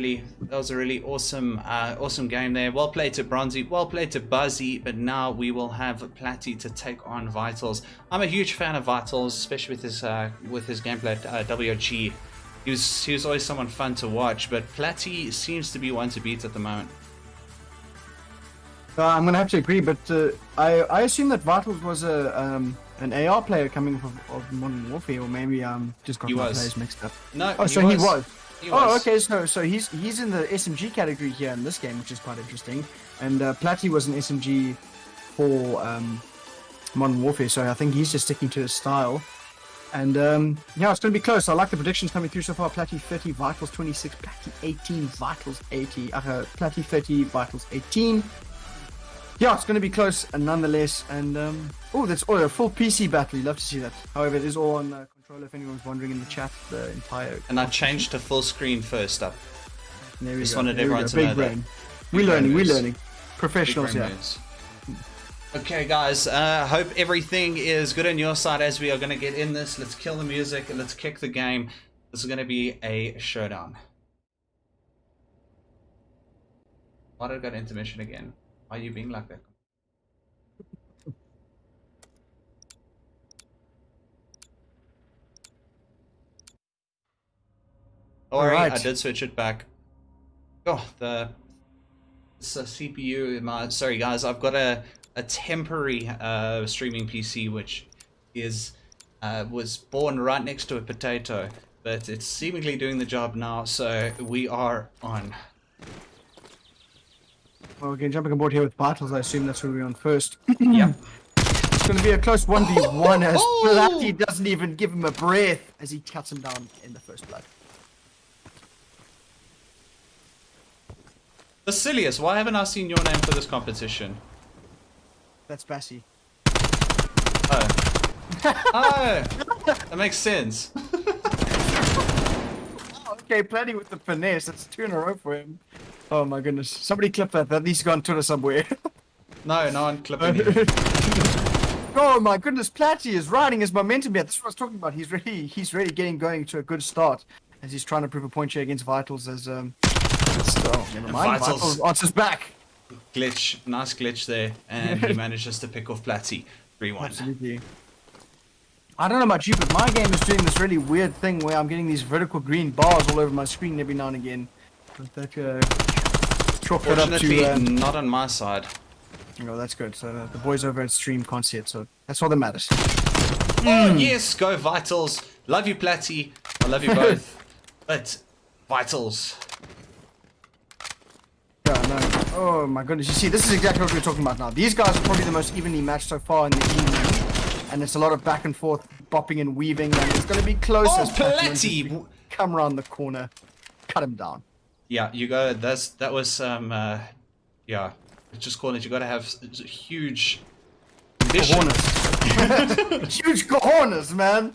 Speaker 3: really awesome awesome game there. Well played to Bronzy, well played to Buzzy, but now we will have Platty to take on Vitals. I'm a huge fan of Vitals, especially with his gameplay at WOG. He was always someone fun to watch, but Platty seems to be one to beat at the moment.
Speaker 4: I'm gonna have to agree, but I assume that Vitals was an AR player coming of Modern Warfare, or maybe just got my players mixed up.
Speaker 3: No,
Speaker 4: oh, so he was.
Speaker 3: He
Speaker 4: oh,
Speaker 3: was.
Speaker 4: okay, so he's in the SMG category here in this game, which is quite interesting. And Platty was an SMG for Modern Warfare, so I think he's just sticking to his style. And yeah, it's going to be close. I like the predictions coming through so far. Platty 30, Vitals 26, Platty 18, Vitals 80. Platty 30, Vitals 18. Yeah, it's going to be close, and nonetheless. And oh, that's a full PC battle. You love to see that. However, it is all on controller. If anyone's wondering in the chat, the entire.
Speaker 3: And I changed to full screen first up.
Speaker 4: There we
Speaker 3: Just
Speaker 4: go.
Speaker 3: wanted
Speaker 4: There
Speaker 3: everyone to
Speaker 4: Big
Speaker 3: know
Speaker 4: brain.
Speaker 3: that.
Speaker 4: We're learning.
Speaker 3: moves.
Speaker 4: We're learning. Professionals, yeah.
Speaker 3: Okay, guys. Hope everything is good on your side as we are going to get in this. Let's kill the music and let's kick the game. This is going to be a showdown. Why did I go to intermission again? Why are you being like that? Alright, I did switch it back. Oh, it's a CPU. Sorry, guys. I've got a temporary streaming PC which is was born right next to a potato, but it's seemingly doing the job now. So we are on.
Speaker 4: Well, again, jumping aboard here with Vitals, I assume that's where we're on first.
Speaker 3: Yep.
Speaker 4: It's going to be a close 1v1 as
Speaker 3: Oh!
Speaker 4: Platty doesn't even give him a breath as he cuts him down in the first blood.
Speaker 3: Basilius, why haven't I seen your name for this competition?
Speaker 4: That's Bassi.
Speaker 3: Oh. Oh! That makes sense.
Speaker 4: Oh, okay, Platty with the finesse. That's 2 in a row for him. Oh my goodness. Somebody clip that. That needs to go on Twitter somewhere.
Speaker 3: No, no one clipping it.
Speaker 4: Oh my goodness, Platty is riding his momentum here. That's what I was talking about. He's really getting going to a good start as he's trying to prove a point here against Vitals as oh, never mind. Vitals answers back.
Speaker 3: Glitch, nice glitch there, and he manages to pick off Platty 3-1.
Speaker 4: Absolutely. I don't know about you, but my game is doing this really weird thing where I'm getting these vertical green bars all over my screen every now and again. But that chalk that up
Speaker 3: Fortunately,
Speaker 4: to
Speaker 3: not on my side.
Speaker 4: oh, that's good. So the boys over at stream can't see it, so that's all that matters.
Speaker 3: Oh yes, go Vitals. Love you, Platty. I love you both. But Vitals.
Speaker 4: Yeah, no. Oh my goodness. You see, this is exactly what we're talking about now. These guys are probably the most evenly matched so far in the evening. And it's a lot of back and forth, bopping and weaving, and it's going to be close.
Speaker 3: Oh,
Speaker 4: as
Speaker 3: Platty!
Speaker 4: Come around the corner, cut him down.
Speaker 3: Yeah, you go. That was yeah. Just call it. You got to have huge ambition.
Speaker 4: Cojones. Huge cojones, man.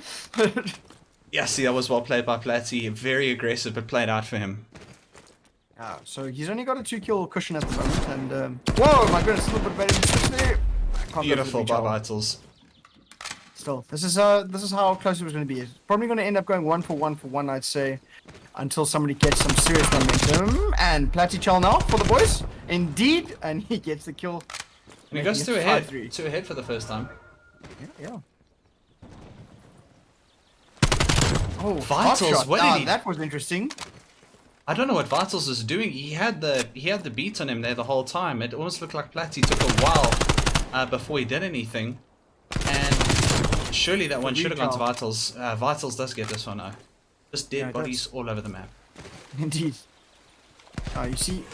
Speaker 3: Yeah, see, that was well played by Platty. Very aggressive, but played out for him.
Speaker 4: So he's only got a 2-kill cushion at the moment, and whoa, my goodness, a little bit better.
Speaker 3: Beautiful by Vitals.
Speaker 4: Still, this is how close it was going to be. It's probably going to end up going 1 for 1, I'd say, until somebody gets some serious momentum. And Platty Chal now for the boys, indeed, and he gets the kill.
Speaker 3: And he goes 2 ahead, 2 ahead for the first time.
Speaker 4: Yeah. Oh,
Speaker 3: Vitals, what did he?
Speaker 4: That was interesting.
Speaker 3: I don't know what Vitals is doing. He had the beat on him there the whole time. It almost looked like Platty took a while before he did anything. And surely that one should have gone to Vitals. Vitals does get this one though. Just dead bodies all over the map.
Speaker 4: Indeed. You see,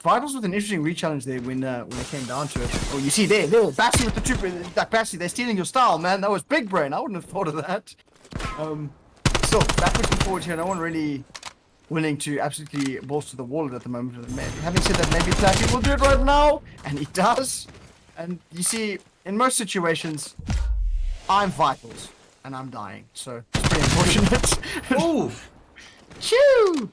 Speaker 4: Vitals with an interesting re-challenge there when it came down to it. Oh, you see there, Bassi with the trooper. That Bassi, they're stealing your style, man. That was big brain. I wouldn't have thought of that. Still, backwards and forwards here. No one really willing to absolutely balls to the wall at the moment. Having said that, maybe Platty will do it right now, and he does. And you see, in most situations, I'm Vitals, and I'm dying, so it's pretty unfortunate.
Speaker 3: Ooh!
Speaker 4: Chew!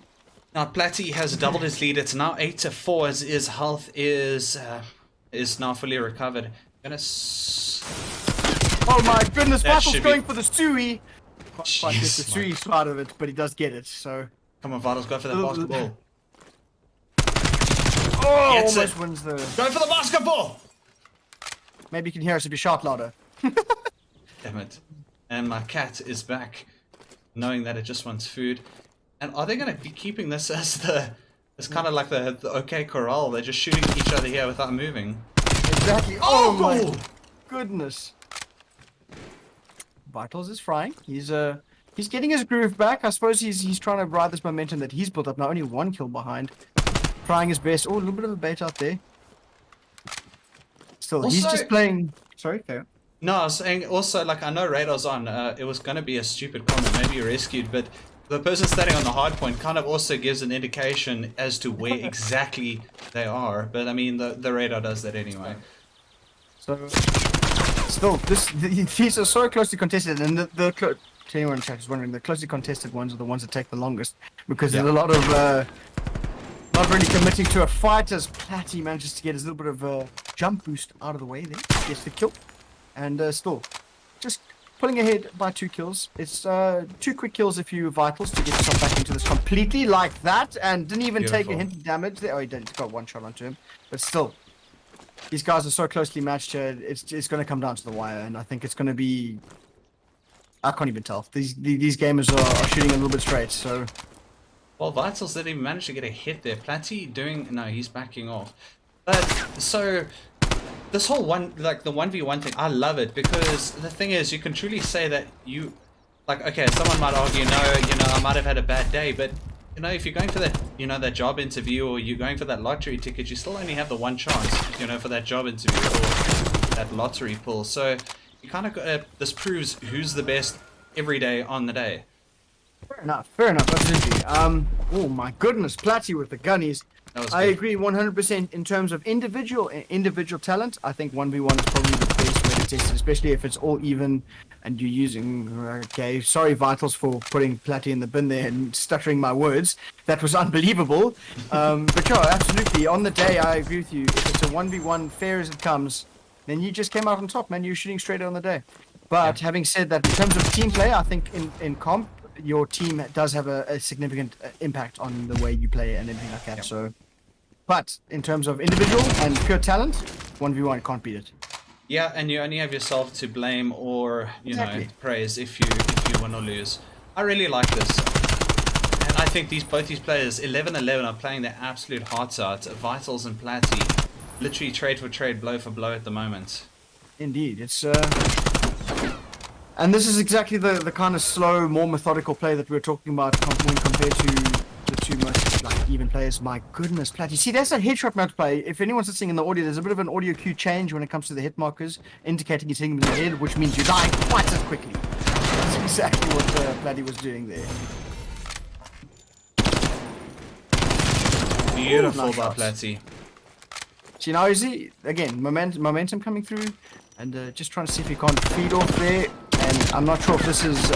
Speaker 3: Now Platty has doubled his lead. It's now 8-4 as his health is now fully recovered.
Speaker 4: Oh my goodness,
Speaker 3: That
Speaker 4: Vitals
Speaker 3: should
Speaker 4: going
Speaker 3: be-
Speaker 4: for the Stewie. Can't quite get the
Speaker 3: Jeez,
Speaker 4: Stewie side of it, but he does get it, so...
Speaker 3: Come on, Vitals, go for the basketball.
Speaker 4: Oh,
Speaker 3: Gets
Speaker 4: almost
Speaker 3: it.
Speaker 4: wins the...
Speaker 3: Go for the basketball!
Speaker 4: Maybe you can hear us if you shout louder.
Speaker 3: Damn it. And my cat is back. knowing that it just wants food. And are they going to be keeping this as it's kind of like the OK Corral? They're just shooting each other here without moving.
Speaker 4: Exactly. Oh my goodness. Vitals is frying. He's getting his groove back. I suppose he's trying to ride this momentum that he's built up. Now only 1 kill behind. Trying his best. Oh, a little bit of a bait out there. Still,
Speaker 3: Also,
Speaker 4: he's just playing. Sorry, Theo.
Speaker 3: No, I was saying also, like, I know radar's on. It was going to be a stupid comment, maybe rescued, but the person standing on the hard point kind of also gives an indication as to where exactly they are. But I mean, the radar does that anyway.
Speaker 4: So, still, these are so closely contested, and to anyone in chat is wondering, the closely contested ones are the ones that take the longest because there's a lot of not really committing to a fight as Platty manages to get his little bit of a jump boost out of the way there, gets the kill, and still just pulling ahead by 2 kills. It's 2 quick kills if you Vitals to get yourself back into this completely like that, and didn't even take a hint of damage there. Oh, he didn't, got 1 shot onto him, but still. These guys are so closely matched here, it's going to come down to the wire, and I think it's going to be... I can't even tell. These gamers are shooting a little bit straight, so...
Speaker 3: Well, Vitals didn't even manage to get a hit there. Platty doing... No, he's backing off. But, so... This whole the 1v1 thing, I love it, because the thing is, you can truly say that you... Like, okay, someone might argue, no, I might have had a bad day, but... if you're going for that, that job interview, or you're going for that lottery ticket, you still only have the 1 chance, for that job interview or that lottery pull. So you kind of this proves who's the best every day on the day.
Speaker 4: Fair enough, absolutely. Oh my goodness, Platty with the gunnies. I agree 100% in terms of individual talent. I think 1v1 is probably the best way to test it, especially if it's all even and you're using... Okay, sorry Vitals for putting Platty in the bin there and stuttering my words. That was unbelievable. But yeah, absolutely. On the day, I agree with you. If it's a 1v1, fair as it comes, then you just came out on top, man. You're shooting straight on the day. But having said that, in terms of team play, I think in comp, your team does have a significant impact on the way you play and everything like that. Yep. So, but in terms of individual and pure talent, 1v1 can't beat it.
Speaker 3: Yeah, and you only have yourself to blame or praise if you win or lose. I really like this, and I think both these players 11-11 are playing their absolute hearts out. Vitals and Platty, literally trade for trade, blow for blow at the moment.
Speaker 4: Indeed, it's and this is exactly the kind of slow, more methodical play that we were talking about when compared to the 2 most even players. My goodness, Platty. See, that's a headshot mode play. If anyone's listening in the audio, there's a bit of an audio cue change when it comes to the hit markers, indicating he's hitting him in the head, which means you die quite as quickly. That's exactly what Platty was doing there.
Speaker 3: Beautiful by Platty.
Speaker 4: See, now is he, again, momentum coming through, and just trying to see if he can't feed off there. And I'm not sure if this is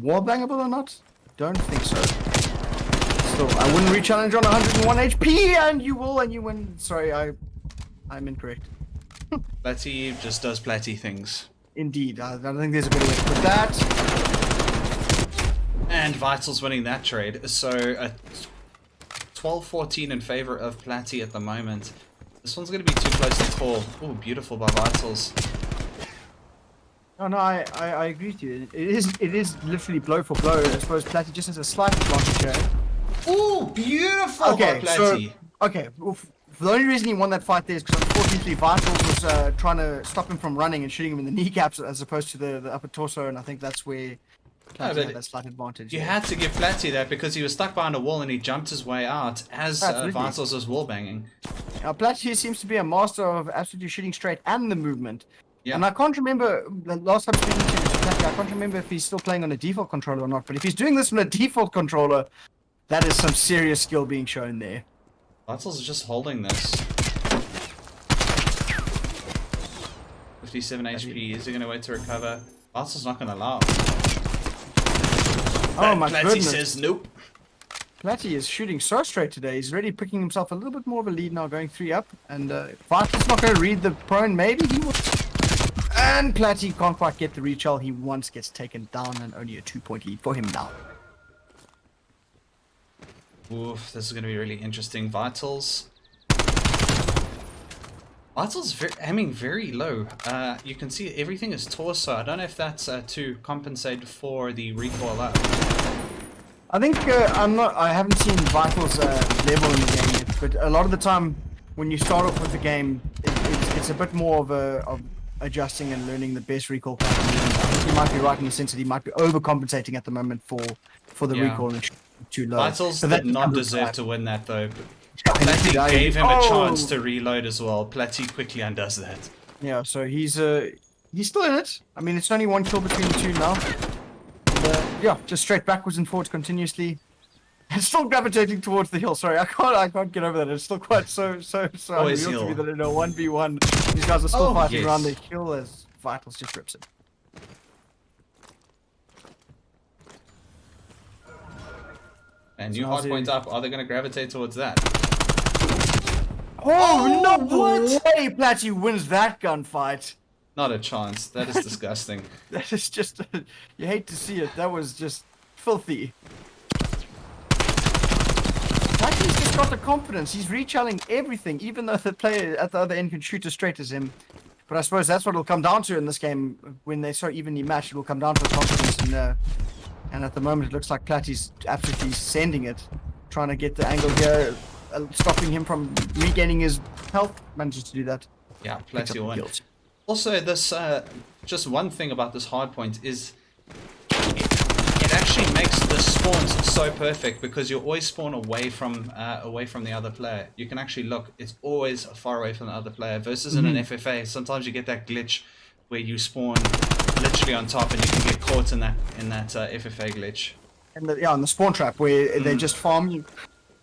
Speaker 4: wall bangable or not. Don't think so. Still, I wouldn't re-challenge on 101 HP, and you will, and you win. Sorry, I'm incorrect.
Speaker 3: Platty just does Platty things.
Speaker 4: Indeed, I don't think there's a better way to put that.
Speaker 3: And Vitals winning that trade. So, 12-14 in favor of Platty at the moment. This one's going to be too close to call. Oh, beautiful by Vitals.
Speaker 4: No, I agree with you. It is literally blow for blow. I suppose Platty just has a slight advantage here.
Speaker 3: Oh, beautiful by Platty.
Speaker 4: Well, the only reason he won that fight there is because unfortunately Vitals was trying to stop him from running and shooting him in the kneecaps as opposed to the upper torso, and I think that's where Platty had that slight advantage.
Speaker 3: You had to give Platty that because he was stuck behind a wall and he jumped his way out as Vitals was wall banging.
Speaker 4: Now Platty seems to be a master of absolutely shooting straight and the movement.
Speaker 3: Yeah.
Speaker 4: And I can't remember, the last time speaking to Platty, I can't remember if he's still playing on a default controller or not, but if he's doing this on a default controller, that is some serious skill being shown there.
Speaker 3: Vitals is just holding this. 57 HP, is he going to wait to recover? Vitals not going to allow.
Speaker 4: Oh my
Speaker 3: Platty
Speaker 4: goodness.
Speaker 3: says nope.
Speaker 4: Platty is shooting so straight today. He's already picking himself a little bit more of a lead now, going 3 up. And Vitals not going to read the prone, maybe he will. And Platty can't quite get the reach. He once gets taken down, and only a 2-point lead for him now. Oof,
Speaker 3: this is going to be really interesting. Vitals Vital's aiming very low. You can see everything is torso. I don't know if that's to compensate for the recoil up.
Speaker 4: I think I haven't seen Vital's level in the game yet, but a lot of the time when you start off with the game, it's a bit more of adjusting and learning the best recall pattern. I think you might be right in the sense that he might be overcompensating at the moment for the recall and too low.
Speaker 3: Vitals
Speaker 4: So
Speaker 3: did not deserve to win that though. Platty
Speaker 4: I
Speaker 3: gave him a chance to reload as well. Platty quickly undoes that.
Speaker 4: Yeah, so he's still in it. I mean, it's only one kill between the two now. And, yeah, just straight backwards and forwards continuously. And still gravitating towards the hill. Sorry, I can't get over that. It's still quite so
Speaker 3: Always
Speaker 4: unreal to me
Speaker 3: hill.
Speaker 4: that in a 1v1 these guys are still fighting around the hill as Vitals just rips it.
Speaker 3: And new hard point up. Are they going to gravitate towards that?
Speaker 4: Oh, no way Platty wins that gunfight.
Speaker 3: Not a chance. That is disgusting.
Speaker 4: That is just you hate to see it. That was just filthy. Platty's just got the confidence. He's rechalling everything, even though the player at the other end can shoot as straight as him. But I suppose that's what it'll come down to in this game when they're so evenly matched. It will come down to the confidence and at the moment it looks like Platty's absolutely sending it, trying to get the angle here, stopping him from regaining his health. Manages to do that.
Speaker 3: Yeah, Platty won. Also, this just one thing about this hardpoint is it actually makes the spawns so perfect because you always spawn away from the other player. You can actually look; it's always far away from the other player. Versus in an FFA, sometimes you get that glitch where you spawn literally on top and you can get caught in that FFA glitch.
Speaker 4: And the spawn trap where they just farm you.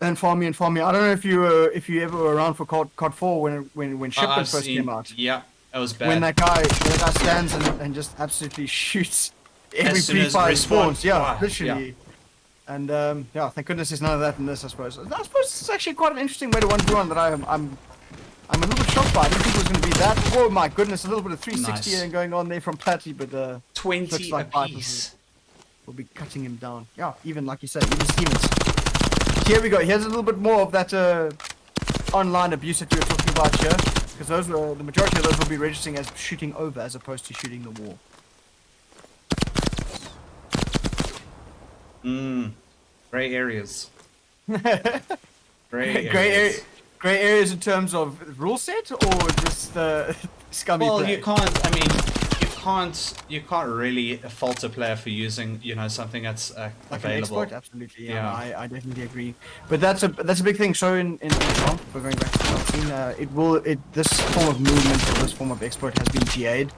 Speaker 4: And farm you. I don't know if you ever were around for COD 4 when Shipment first came out.
Speaker 3: Yeah, that was bad.
Speaker 4: When that guy stands and just absolutely shoots every pre-fire spawns. Yeah, literally. Yeah. And yeah, thank goodness there's none of that in this. I suppose it's actually quite an interesting way to 1v1 that I'm a little bit shocked by. I didn't think it was going to be that. Oh my goodness, a little bit of 360 going on there from Platty, but
Speaker 3: 20
Speaker 4: like
Speaker 3: apiece.
Speaker 4: We'll be cutting him down. Yeah, even like you said, even Stevens. Here we go. Here's a little bit more of that online abuse that you were talking about here, because the majority of those will be registering as shooting over as opposed to shooting the wall.
Speaker 3: Gray areas.
Speaker 4: Gray areas in terms of rule set or just scummy
Speaker 3: well,
Speaker 4: play?
Speaker 3: you can't. I mean, you can't really fault a player for using something that's available.
Speaker 4: Exploit? Absolutely, yeah. No, I definitely agree. But that's a big thing. So in comp, we're going back to the scene. This form of movement or this form of exploit has been GA'd,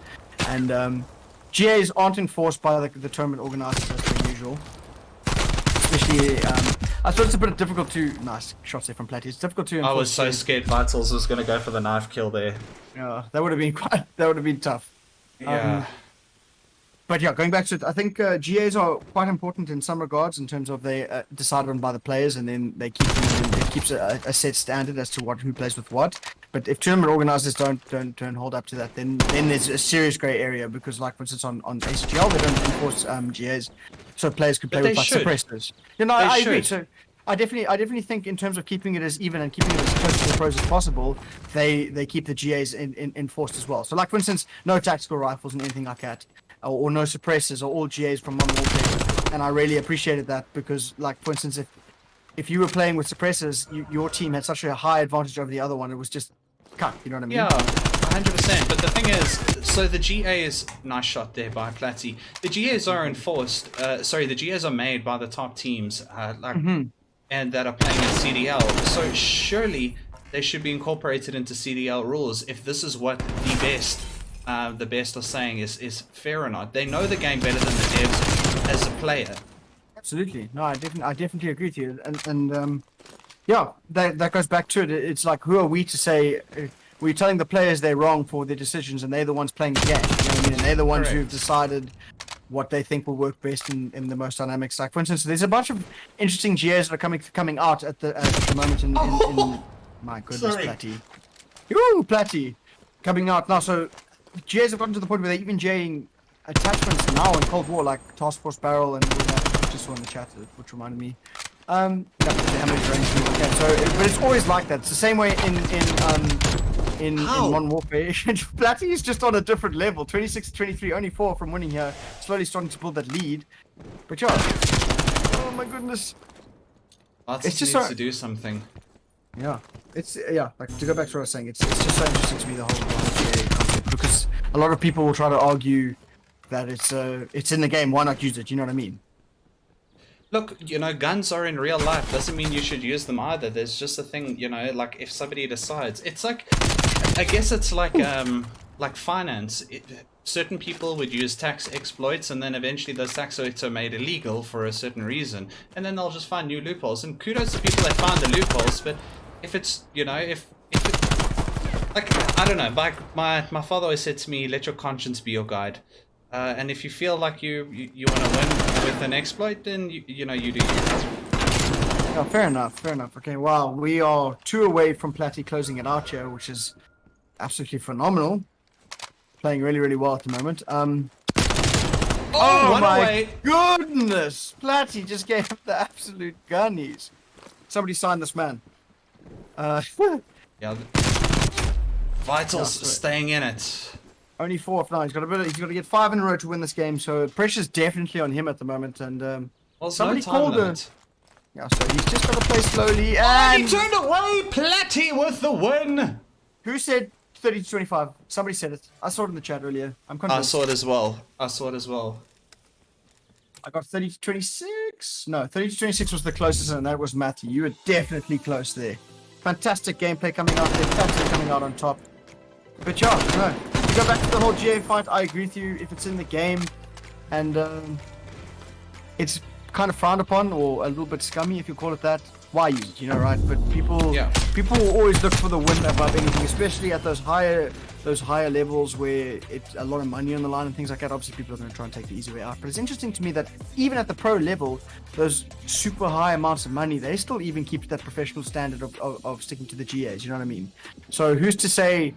Speaker 4: and GAs aren't enforced by the tournament organizers as per usual. Especially, I suppose it's a bit difficult to. Nice shots there from Platty. It's difficult to.
Speaker 3: I was so scared Vitals was going to go for the knife kill there.
Speaker 4: Yeah, that would have been tough.
Speaker 3: Yeah.
Speaker 4: But yeah, going back to it, I think GAs are quite important in some regards in terms of they decided on by the players and then they keep them in, it keeps a set standard as to who plays with what. But if tournament organizers don't hold up to that, then there's a serious grey area because, like for instance, on ACGL they don't enforce GAs, so players can play with suppressors. You know, I agree. So I definitely think in terms of keeping it as even and keeping it as close to the pros as possible, they keep the GAs enforced as well. So like for instance, no tactical rifles and anything like that, or no suppressors, or all GAs from Modern Warfare. And I really appreciated that because, like for instance, if you were playing with suppressors, your team had such a high advantage over the other one. It was just cut. You know what I mean?
Speaker 3: Yeah, 100%. But the thing is, so the GAs, nice shot there by Platty. The GAs are enforced. The GAs are made by the top teams, and that are playing in CDL. So surely they should be incorporated into CDL rules if this is what the best are saying is fair or not. They know the game better than the devs as a player.
Speaker 4: Absolutely. No, I definitely agree with you. And yeah, that goes back to it. It's like, who are we to say we're telling the players they're wrong for their decisions and they're the ones playing the game. You know what I mean? And they're the ones who've decided what they think will work best in the most dynamic stack. For instance, there's a bunch of interesting GAs that are coming out at the moment in my goodness, Platty. Ooh, Platty. Coming out now. So GAs have gotten to the point where they're even GAing attachments now in Cold War, like Task Force Barrel and all that. I just saw in the chat, which reminded me. How many range people can. So, but it's always like that. It's the same way in Modern Warfare. Platty is just on a different level. 26-23, only 4 from winning here. Slowly starting to build that lead. But yeah, oh my goodness.
Speaker 3: It's just needs to do something.
Speaker 4: Yeah, like to go back to what I was saying, it's just so interesting to me the whole GA concept, because a lot of people will try to argue that it's in the game, why not use it? You know what I mean?
Speaker 3: Look, you know, guns are in real life. Doesn't mean you should use them either. There's just a thing, you know, like if somebody decides, it's like, I guess it's like finance. Certain people would use tax exploits, and then eventually those tax exploits are made illegal for a certain reason, and then they'll just find new loopholes. And kudos to people that find the loopholes, but if it's, you know, if it, like, I don't know, like my father always said to me, let your conscience be your guide. And if you feel like you want to win with an exploit, then you know, you do.
Speaker 4: Yeah, fair enough. Okay, wow, we are 2 away from Platty closing it out here, which is absolutely phenomenal. Playing really, really well at the moment. Oh my goodness! Platty just gave him the absolute gunnies. Somebody sign this man.
Speaker 3: Yeah. Vitals staying in it.
Speaker 4: Only 4 off now. He's got to get 5 in a row to win this game. So pressure's definitely on him at the moment. And
Speaker 3: well,
Speaker 4: somebody
Speaker 3: no
Speaker 4: called him. Yeah, so he's just got to play slowly. And
Speaker 3: he turned away. Platty with the win.
Speaker 4: Who said 30-25? Somebody said it. I saw it in the chat earlier. I'm convinced.
Speaker 3: I saw it as well.
Speaker 4: I got 30-26. No, 30-26 was the closest, and that was Matty. You were definitely close there. Fantastic gameplay coming out there. Platty coming out on top. But yeah, no. To go back to the whole GA fight, I agree with you. If it's in the game, and it's kind of frowned upon or a little bit scummy, if you call it that, why use it? You know, right? But people will always look for the win above anything, especially at those higher levels where it's a lot of money on the line and things like that. Obviously, people are going to try and take the easy way out. But it's interesting to me that even at the pro level, those super high amounts of money, they still even keep that professional standard of sticking to the GAs. You know what I mean? So who's to say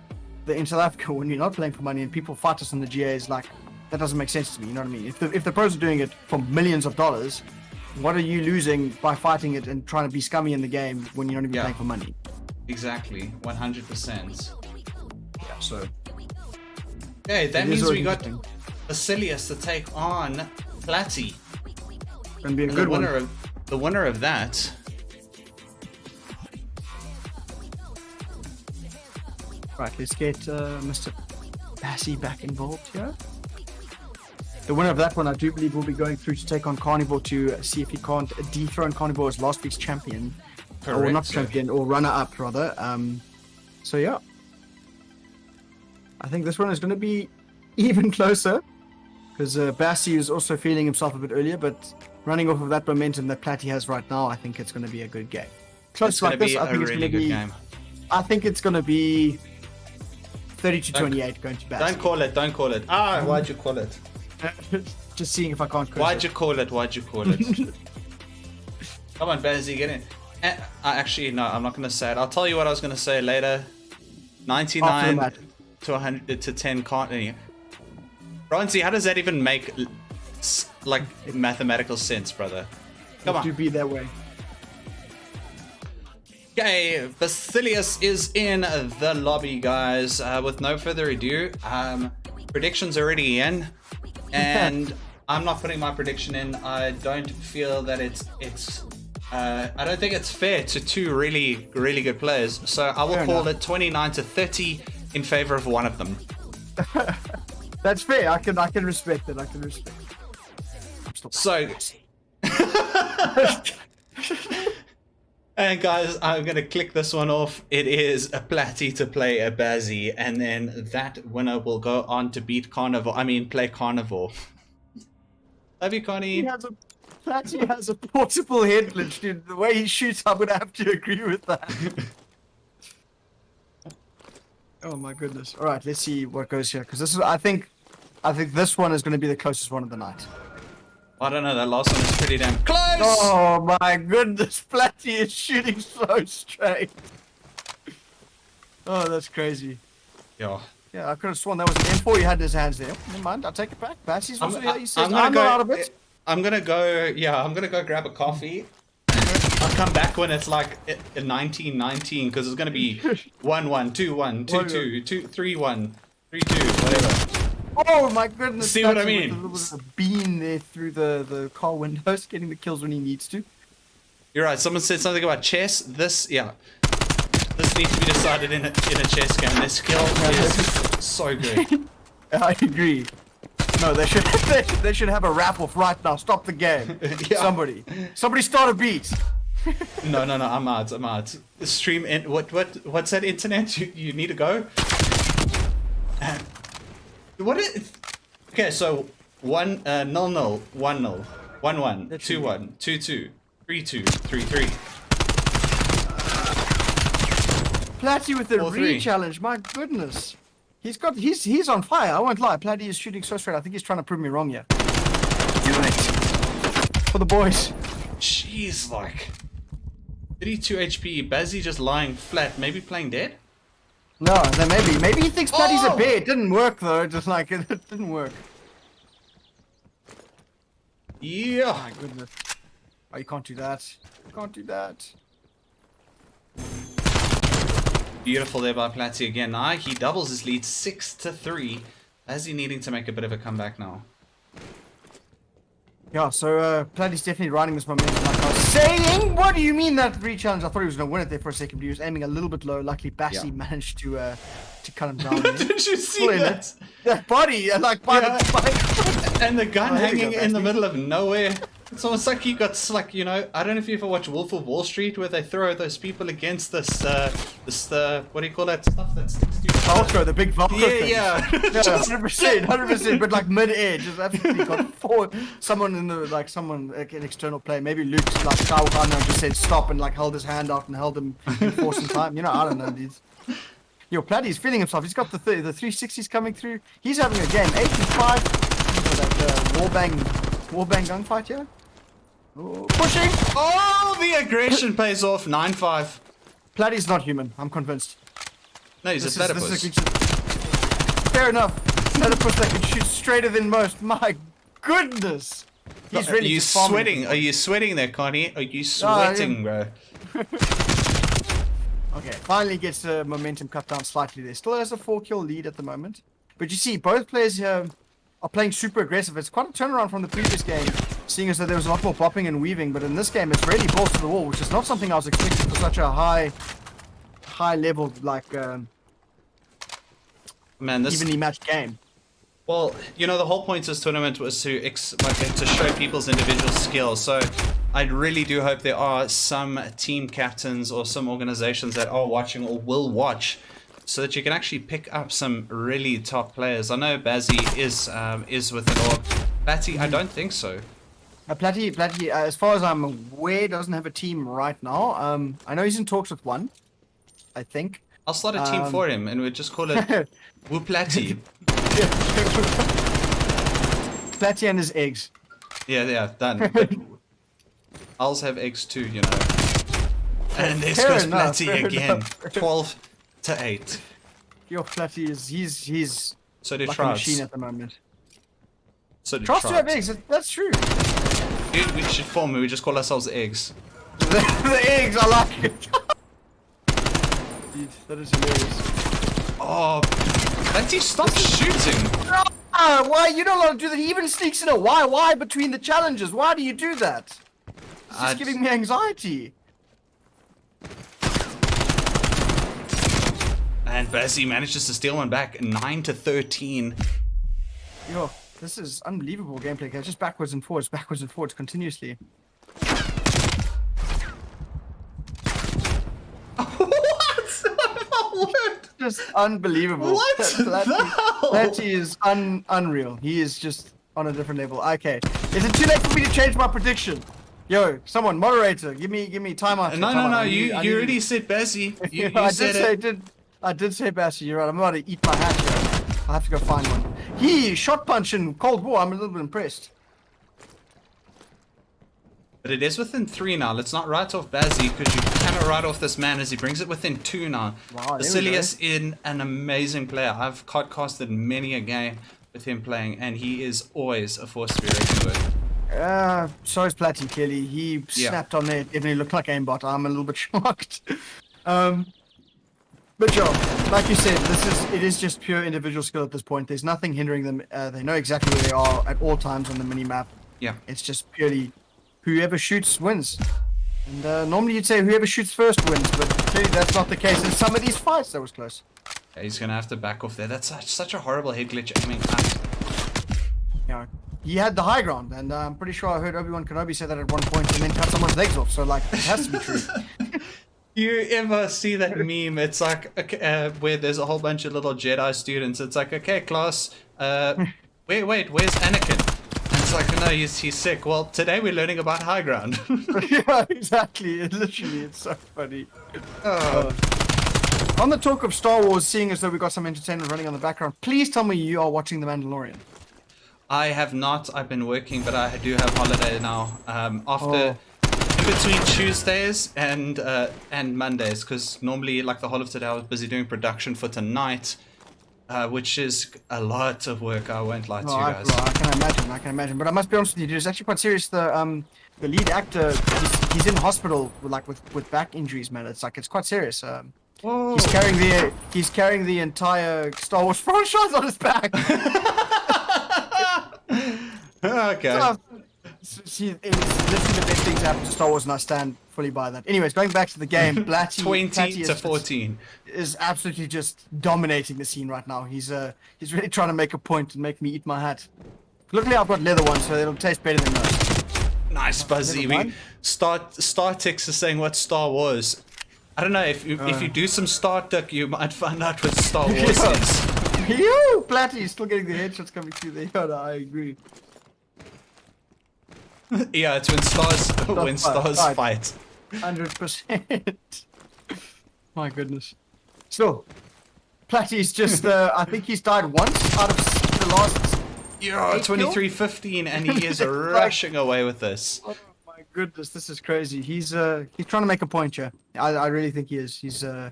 Speaker 4: that in South Africa, when you're not playing for money and people fight us on the GAs, like, that doesn't make sense to me. You know what I mean? If the pros are doing it for millions of dollars, what are you losing by fighting it and trying to be scummy in the game when you're not even playing for money?
Speaker 3: Exactly, 100%.
Speaker 4: Yeah, so.
Speaker 3: Okay, that means we got Basilius to take on Platty.
Speaker 4: Gonna be a good one.
Speaker 3: The winner of that.
Speaker 4: Right, let's get Mr. Bassy back involved here. The winner of that one, I do believe, will be going through to take on Carnivore to see if he can't dethrone Carnivore as last week's champion.
Speaker 3: Correct,
Speaker 4: or not champion, or runner-up, rather. So, yeah. I think this one is going to be even closer. Because Bassy is also feeling himself a bit earlier, but running off of that momentum that Platty has right now, I think it's going to be a good game. Close like this, I think it's going to be... Game. I think it's going to be 30-28 going to Bassy.
Speaker 3: Don't call it. Why'd you call it?
Speaker 4: Just seeing if I can't.
Speaker 3: Why'd you call it? Come on, Bazzy, get in. Actually, no, I'm not gonna say it. I'll tell you what I was gonna say later. 99 to 100 to 10 can't. Bronzy, how does that even make like mathematical sense, brother? Come on.
Speaker 4: To be that way.
Speaker 3: Okay, Basilius is in the lobby, guys. With no further ado, predictions already in. And I'm not putting my prediction in. I don't feel that I don't think it's fair to 2 really, really good players. So I will call it 29-30 in favor of one of them.
Speaker 4: That's fair. I can respect it.
Speaker 3: So, and guys, I'm gonna click this one off. It is a Platty to play a Bazzy, and then that winner will go on to beat Carnivore. Play Carnivore. Love you, Connie.
Speaker 4: Platty has a portable head glitch, dude. The way he shoots, I'm gonna have to agree with that. Oh my goodness. All right, let's see what goes here, because this is. I think this one is going to be the closest one of the night.
Speaker 3: I don't know, that last one is pretty damn close!
Speaker 4: Oh my goodness, Platty is shooting so straight. Oh, that's crazy.
Speaker 3: Yeah.
Speaker 4: Yeah, I could have sworn that was an M4 he had in his hands there. Never mind, I'll take it back. Bassy's also he says,
Speaker 3: I'm not out of it. I'm gonna go grab a coffee. I'll come back when it's like a 19-19 because it's gonna be 1-1, 2-1, 2-2, 2-3-1, 3-2, whatever.
Speaker 4: Oh my goodness!
Speaker 3: See what I
Speaker 4: Platy with
Speaker 3: mean?
Speaker 4: A little bit of beam there through the car windows, getting the kills when he needs to.
Speaker 3: You're right. Someone said something about chess. This needs to be decided in a chess game. This skill is so good.
Speaker 4: I agree. No, they should have a rap off right now. Stop the game.
Speaker 3: Yeah.
Speaker 4: Somebody start a beat.
Speaker 3: No, I'm out. Stream in what's that internet? You need to go. Okay, so 1-0, 1-0, 1-1, 2-1, 2-2, 3-2, 3-3.
Speaker 4: Platy with the
Speaker 3: 4-3.
Speaker 4: re-challenge. My goodness. He's on fire. I won't lie. Platy is shooting so straight. I think he's trying to prove me wrong here. Do it. For the boys.
Speaker 3: Jeez, like 32 HP. Bazzy just lying flat. Maybe playing dead.
Speaker 4: No, then maybe he thinks Platy's
Speaker 3: Oh!
Speaker 4: a bear. It didn't work though. Just like it didn't work.
Speaker 3: Yeah.
Speaker 4: My goodness. Oh, you can't do that. You can't do that.
Speaker 3: Beautiful there by Platy again. Now he doubles his lead 6-3. Bazzy needing to make a bit of a comeback now.
Speaker 4: Yeah, so Platy's definitely riding this momentum like I was saying. What do you mean that re-challenge? I thought he was going to win it there for a second, but he was aiming a little bit low. Luckily, Bassy managed to cut him down there.
Speaker 3: Did you see
Speaker 4: Full in
Speaker 3: that?
Speaker 4: it. That body, like by
Speaker 3: Yeah.
Speaker 4: the
Speaker 3: And the gun
Speaker 4: Oh, here we
Speaker 3: hanging
Speaker 4: go,
Speaker 3: in the
Speaker 4: Bazzy.
Speaker 3: middle of nowhere. It's almost like he got like, you know, I don't know if you ever watch Wolf of Wall Street where they throw those people against this what do you call that stuff that sticks to you?
Speaker 4: Velcro, the big Velcro thing.
Speaker 3: Yeah.
Speaker 4: No, 100%, but like mid-air, just absolutely got forward. Someone in the, like someone, like an external player, maybe Luke's like Skywalker just said stop and like held his hand out and held him in force and time. You know, I don't know, dudes. Yo, Platy's feeling himself. He's got the 360s coming through. He's having a game. 8-5. That warbang gunfight here. Oh, pushing.
Speaker 3: Oh, the aggression pays off. 9-5.
Speaker 4: Platy's not human. I'm convinced.
Speaker 3: No, he's a platypus.
Speaker 4: Fair enough. Platypus that can shoot straighter than most. My goodness. He's
Speaker 3: Are
Speaker 4: really
Speaker 3: you
Speaker 4: just farming
Speaker 3: sweating?
Speaker 4: it.
Speaker 3: Are you sweating there, Connie? Are you sweating, bro?
Speaker 4: Okay, finally gets the momentum cut down slightly there. Still has a 4-kill lead at the moment. But you see, both players here are playing super aggressive. It's quite a turnaround from the previous game, seeing as though there was a lot more bopping and weaving. But in this game, it's really balls to the wall, which is not something I was expecting for such a high level, like,
Speaker 3: Man, this.
Speaker 4: evenly matched game.
Speaker 3: Well, you know, the whole point of this tournament was to show people's individual skills. So I really do hope there are some team captains or some organizations that are watching or will watch, so that you can actually pick up some really top players. I know Bazzy is with it, or Batty, I don't think so.
Speaker 4: Platy, as far as I'm aware, doesn't have a team right now. I know he's in talks with one, I think.
Speaker 3: I'll start a team for him, and we'll just call it Whooplatty.
Speaker 4: Platy and his eggs.
Speaker 3: Yeah, done. I'll have eggs too, you know. And there
Speaker 4: Fair
Speaker 3: goes
Speaker 4: enough,
Speaker 3: Platty
Speaker 4: fair
Speaker 3: again.
Speaker 4: enough.
Speaker 3: 12-8.
Speaker 4: Yo, Platy is he's
Speaker 3: So do
Speaker 4: like a
Speaker 3: Trouts.
Speaker 4: machine at the moment.
Speaker 3: So do
Speaker 4: Trust to have
Speaker 3: Trouts.
Speaker 4: eggs. That's true.
Speaker 3: Dude, we should form. We just call ourselves eggs.
Speaker 4: The eggs, I like it. Dude, that is hilarious.
Speaker 3: Oh, Platty, stop shooting.
Speaker 4: Ah, why you don't want to do that? He even sneaks in a why between the challenges. Why do you do that? It's just giving me anxiety.
Speaker 3: And Bazzy manages to steal one back, 9-13.
Speaker 4: Yo, this is unbelievable gameplay. It's just backwards and forwards continuously.
Speaker 3: What?
Speaker 4: Just unbelievable.
Speaker 3: What the hell?
Speaker 4: Platy is unreal. He is just on a different level. Okay, is it too late for me to change my prediction? Yo, someone, moderator, give me timeout.
Speaker 3: No. You already said Bazzy. You said it.
Speaker 4: I did say Bassy. You're right. I'm about to eat my hat here. I have to go find one. He shot punch in Cold War. I'm a little bit impressed.
Speaker 3: But it is within 3 now. Let's not write off Bazzy, because you cannot write off this man as he brings it within 2 now.
Speaker 4: Wow, there we
Speaker 3: Basilius is an amazing player. I've podcasted many a game with him playing, and he is always a force to be reckoned with.
Speaker 4: So is Platty, clearly. He snapped on there. It definitely looked like aimbot. I'm a little bit shocked. But Joe, like you said, it is just pure individual skill at this point. There's nothing hindering them. They know exactly where they are at all times on the mini-map.
Speaker 3: Yeah.
Speaker 4: It's just purely whoever shoots wins. And normally you'd say whoever shoots first wins, but clearly that's not the case in some of these fights. That was close.
Speaker 3: Yeah, he's gonna have to back off there. That's such a horrible head glitch. I mean,
Speaker 4: Yeah. He had the high ground, and I'm pretty sure I heard Obi-Wan Kenobi say that at one point and then cut someone's legs off. So, like, it has to be true.
Speaker 3: You ever see that meme? It's like where there's a whole bunch of little Jedi students. It's like, okay, class, wait, where's Anakin? And it's like, no, he's sick. Well, today we're learning about high ground.
Speaker 4: Yeah, exactly. It's so funny. On the talk of Star Wars, seeing as though we got some entertainment running on the background, please tell me you are watching The Mandalorian.
Speaker 3: I have not. I've been working, but I do have holiday now. In between Tuesdays and Mondays, because normally, like the whole of today, I was busy doing production for tonight, which is a lot of work. I won't lie to you guys.
Speaker 4: I can imagine. But I must be honest with you, dude. It's actually quite serious. The lead actor, he's in hospital with back injuries, man. It's quite serious. He's carrying the entire Star Wars franchise on his back.
Speaker 3: Okay.
Speaker 4: See, it's literally the best things happen to Star Wars, and I stand fully by that. Anyways, going back to the game, Blatty
Speaker 3: 20 to 14
Speaker 4: is absolutely just dominating the scene right now. He's really trying to make a point and make me eat my hat. Luckily, I've got leather ones, so it'll taste better than most.
Speaker 3: Nice, Buzzy. Star Tix is saying what Star Wars. I don't know if you do some Star Trek, you might find out what Star Wars is.
Speaker 4: Yo, Blatty is still getting the headshots coming through there. Yeah, no, I agree.
Speaker 3: Yeah, it's when stars fight.
Speaker 4: 100%. My goodness. Still, Platty's just, I think he's died once out of the last...
Speaker 3: Yeah, 23-15, and he is rushing away with this.
Speaker 4: Oh my goodness, this is crazy. He's trying to make a point here. I really think he is. He's,
Speaker 3: I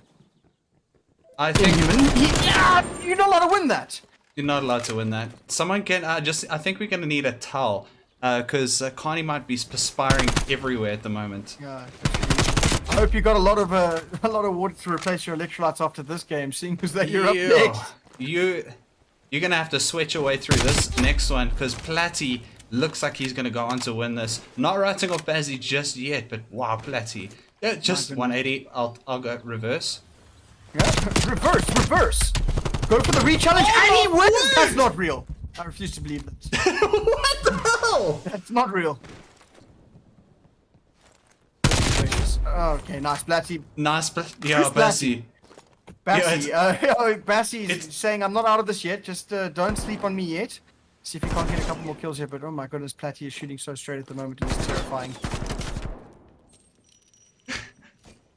Speaker 3: think...
Speaker 4: You're not allowed to win that!
Speaker 3: You're not allowed to win that. Someone can, I think we're going to need a towel. Because Connie might be perspiring everywhere at the moment.
Speaker 4: Yeah, I hope you got a lot of water to replace your electrolytes after this game, seeing as that you're up next.
Speaker 3: You're gonna have to switch your way through this next one, because Platty looks like he's gonna go on to win this. Not writing off Bazzy just yet, but wow, Platty. Yeah, just 180. I'll go reverse.
Speaker 4: Yeah, reverse. Go for the re-challenge, and he wins. That's not real. I refuse to believe that.
Speaker 3: What the hell?
Speaker 4: That's not real. Okay, nice, Blatty.
Speaker 3: Nice, yeah, Bassy.
Speaker 4: Bassy is saying, I'm not out of this yet. Just don't sleep on me yet. See if you can't get a couple more kills here. But oh my goodness, Platty is shooting so straight at the moment. It's terrifying.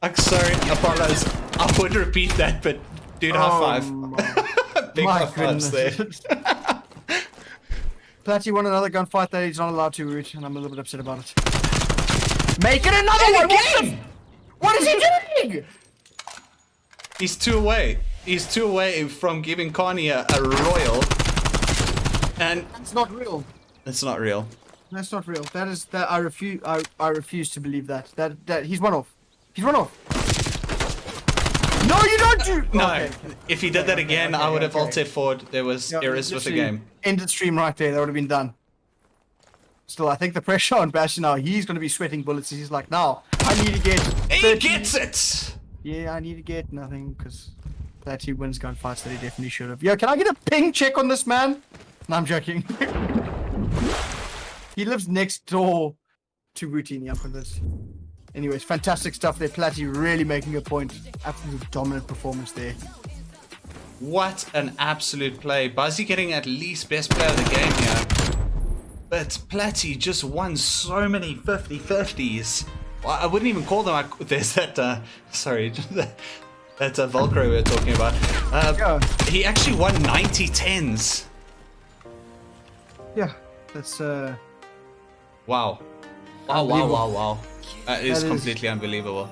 Speaker 3: I'm sorry, Apollos. I would repeat that, but dude, high five. Big high fives there.
Speaker 4: Platty won another gunfight that he's not allowed to root, and I'm a little bit upset about it. Make it another one! What is he doing?
Speaker 3: He's 2 away. He's 2 away from giving Connie a royal. And
Speaker 4: it's not real.
Speaker 3: It's not real.
Speaker 4: That's not real. I refuse to believe that. That he's one off. He's one off. No, you don't do.
Speaker 3: No, okay. If he did that again, I would have ulted forward. There was errors with the game.
Speaker 4: Ended stream right there. That would have been done. Still, I think the pressure on Bash now. He's going to be sweating bullets. He's like, now I need to get. 30.
Speaker 3: He gets it.
Speaker 4: Yeah, I need to get nothing because that he wins gunfights that he definitely should have. Yo, can I get a ping check on this man? No, I'm joking. He lives next door to Routine. I'm convinced. Anyways, fantastic stuff there. Platty really making a point. Absolutely dominant performance there.
Speaker 3: What an absolute play. Buzzy getting at least best player of the game here. But Platty just won so many 50-50s. Well, I wouldn't even call them. There's that, sorry, that Velcro we were talking about. He actually won 90-10s.
Speaker 4: Yeah, that's,
Speaker 3: Wow. Wow. That is completely unbelievable.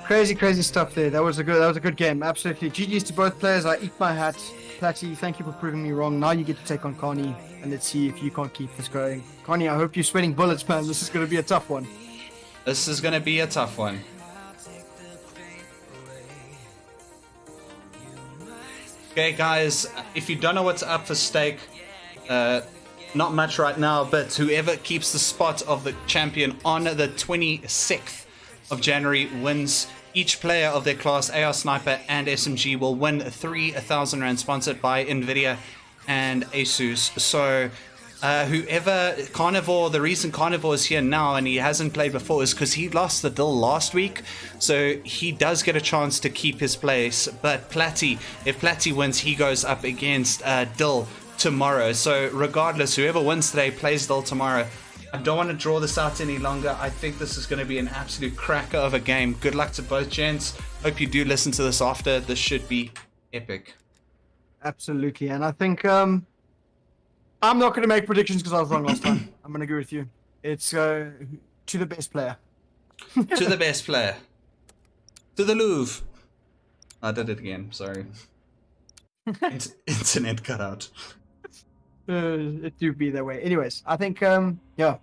Speaker 4: Crazy stuff there. That was a good game. Absolutely. GG's to both players. I eat my hat. Platty, thank you for proving me wrong. Now you get to take on Connie, and let's see if you can't keep this going. Connie, I hope you're sweating bullets, man. This is going to be a tough one.
Speaker 3: This is going to be a tough one. Okay, guys, if you don't know what's up for stake, not much right now, but whoever keeps the spot of the champion on the 26th of January wins. Each player of their class, AR Sniper and SMG, will win 3,000 Rand sponsored by Nvidia and Asus. So whoever, Carnivore, the reason Carnivore is here now and he hasn't played before is because he lost the Dill last week. So he does get a chance to keep his place. But Platty, if Platty wins, he goes up against Dill tomorrow. So regardless, whoever wins today plays Dill tomorrow. I don't want to draw this out any longer. I think this is going to be an absolute cracker of a game. Good luck to both gents. Hope you do listen to this after. This should be epic.
Speaker 4: Absolutely. And I think I'm not going to make predictions because I was wrong last time. I'm going to agree with you. It's to the best player.
Speaker 3: To the best player. To the Louvre. I did it again. Sorry. Internet cut out.
Speaker 4: It do be that way. Anyways, I think yeah,